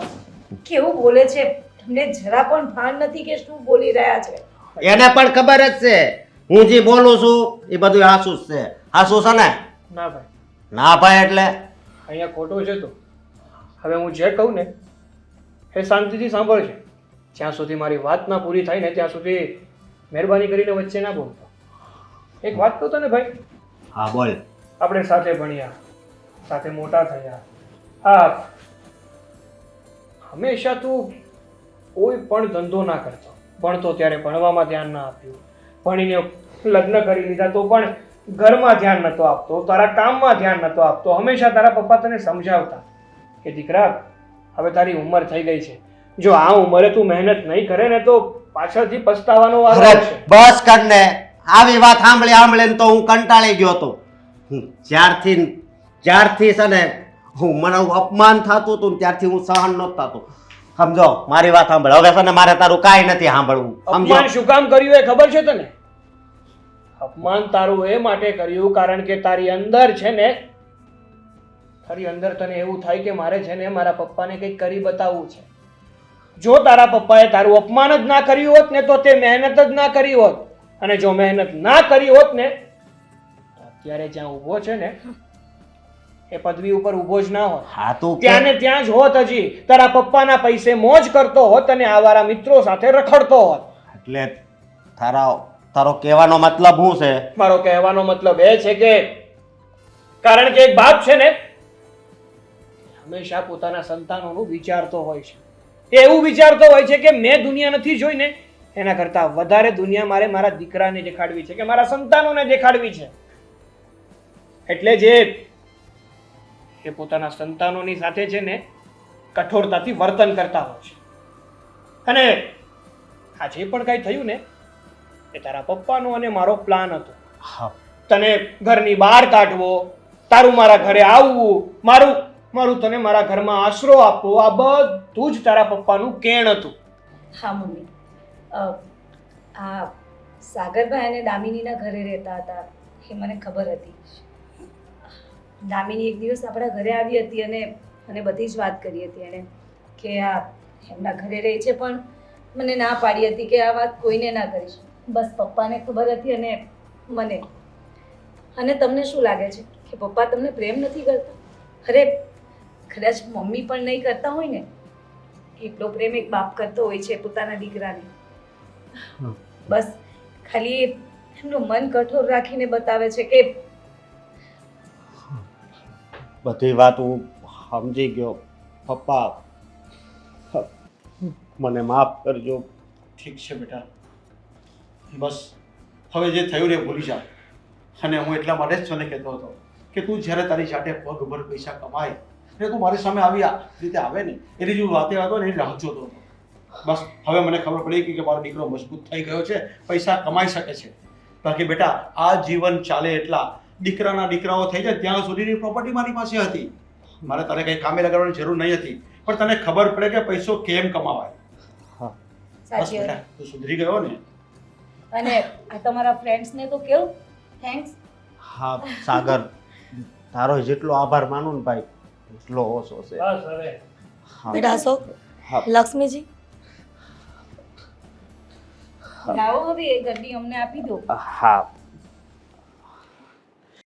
કેવું બોલે છે, તમને જરા પણ ભાન નથી કે શું બોલી રહ્યા છે. એને પણ ખબર જ છે હું જે બોલું છું એ બધું હાસું જ છે. હાસું છે ને? ના ભાઈ, ના ભાઈ એટલે અહીંયા ખોટું છે. તો હવે હું જે કહું ને એ શાંતિથી સાંભળજે. જ્યાં સુધી મારી વાત ના પૂરી થાય ને ત્યાં સુધી મહેરબાની કરીને વચ્ચે ના બોલતો. એક વાત કહું તને ભાઈ, હા બોલ. આપણે સાથે ભણ્યા, સાથે મોટા થયા. હા, હંમેશા તું કોઈ પણ ધંધો ના કરતો, ભણતો ત્યારે ભણવામાં ધ્યાન ના આપ્યું, ભણીને લગ્ન કરી લીધા તો પણ ઘરમાં ધ્યાન નહોતો આપતો, તારા કામમાં ધ્યાન નહોતો આપતો. હંમેશા તારા પપ્પા તને સમજાવતા કે દીકરા હવે તારી ઉંમર થઈ ગઈ છે, જો આ ઉંમરે તું મહેનત નહીં કરે ને તો પાછળથી પસ્તાવાનો વારો અરે આવશે. બસ કર ને, આવી વાત સાંભળીને તો હું કંટાળી ગયો હતો. જ્યારથી છે ને મને અપમાન થતું હતું ને ત્યારથી હું સહન નહોતો થતું. સમજો મારી વાત સાંભળ. હવે છે ને મારે તારું કાંઈ નથી સાંભળવું. સમજો? અપમાન શું કામ કર્યું એ ખબર છે તને? અપમાન તારું એ માટે કર્યું કારણ કે તારી અંદર છે ને, તારી અંદર તને એવું થાય કે મારે છે ને મારા પપ્પાને કંઈક કરી બતાવવું છે. જો તારા પપ્પાએ તારું અપમાન જ ના કર્યું હોત ને તો તે મહેનત જ ના કરી હોત, અને જો મહેનત ના કરી હોત ને તો અત્યારે જ્યાં ઊભો છે ને એ પદવી ઉપર ઊભો જ ના હોત. હા તું કે- ત્યાં ને ત્યાં જ હોત, હજી તારા પપ્પાના પૈસે મોજ કરતો હોત અને આવારા મિત્રો સાથે રખડતો હોત. એટલે તારો કહેવાનો મતલબ શું છે? મારો કહેવાનો મતલબ એ છે કે કારણ કે એક બાપ છે ને હંમેશા પોતાના સંતાનોનું વિચારતો હોય છે. એ એવું વિચારતો હોય છે કે મેં દુનિયા નથી જોઈ ને એના કરતા વધારે દુનિયા મારે મારા દીકરાને દેખાડવી છે, કે મારા સંતાનોને દેખાડવી છે. એટલે જે એ પોતાના સંતાનોની સાથે છે ને કઠોરતાથી વર્તન કરતા હોય છે. અને આ જે પણ કાંઈ થયું ને એ તારા પપ્પાનો અને મારો પ્લાન હતો. હા, તને ઘરની બહાર કાઢવો, તારું મારા ઘરે આવવું, મારું તને મારા ઘરમાં આશરો આપવો, આ બધું જ તારા પપ્પાનું કેણ હતું. હા મમ્મી, આ સાગરભાઈ અને દામિનીના ઘરે રહેતા હતા એ મને ખબર હતી. દામિની એક દિવસ આપણા ઘરે આવી હતી અને મને બધી જ વાત કરી હતી એણે કે આ એમના ઘરે રહે છે, પણ મને ના પાડી હતી કે આ વાત કોઈને ના કરીશ. બસ પપ્પાને ખબર હતી અને મને. અને તમને શું લાગે છે કે પપ્પા તમને પ્રેમ નથી કરતા? અરે કદાચ મમ્મી પણ નહીં કરતા હોય ને એટલો પ્રેમ એક બાપ કરતો હોય છે પોતાના દીકરાને. બસ ખાલી એમનું મન કઠોર રાખીને બતાવે છે કે બધી વાત હું સમજી ગયો. પપ્પા મને માફ કરજો. ઠીક છે બેટા, બસ હવે જે થયું ને એ ભૂલી જા. અને હું એટલા માટે જ તને કહેતો હતો કે તું જ્યારે તારી જાતે પગભર પૈસા કમાય ને તું મારી સામે આવી આ રીતે આવે ને એની જે વાતે હતો ને એ રાહ જોતો હતો. બસ હવે મને ખબર પડી ગઈ કે મારો દીકરો મજબૂત થઈ ગયો છે, પૈસા કમાઈ શકે છે. બાકી બેટા આ જીવન ચાલે એટલા દીકરાઓ થઈ જાય ત્યાં સુધીની પ્રોપર્ટી મારી પાસે હતી. મારે તને કંઈ કામે લગાડવાની જરૂર નહીં હતી, પણ તને ખબર પડે કે પૈસો કેમ કમાવાય. હા, બસ સાચી વાત. બેટા તું સુધરી ગયો ને. અને આ તમારા ફ્રેન્ડ્સને તો કેવું થેન્ક્સ. હા સાગર, તારો જેટલો આભાર માનું ને ભાઈ એટલો ઓછો છે. બસ હવે હા. બેટા અશોક, હા. લક્ષ્મીજી લાવો હવે એ ગड्डी અમને આપી દો. હા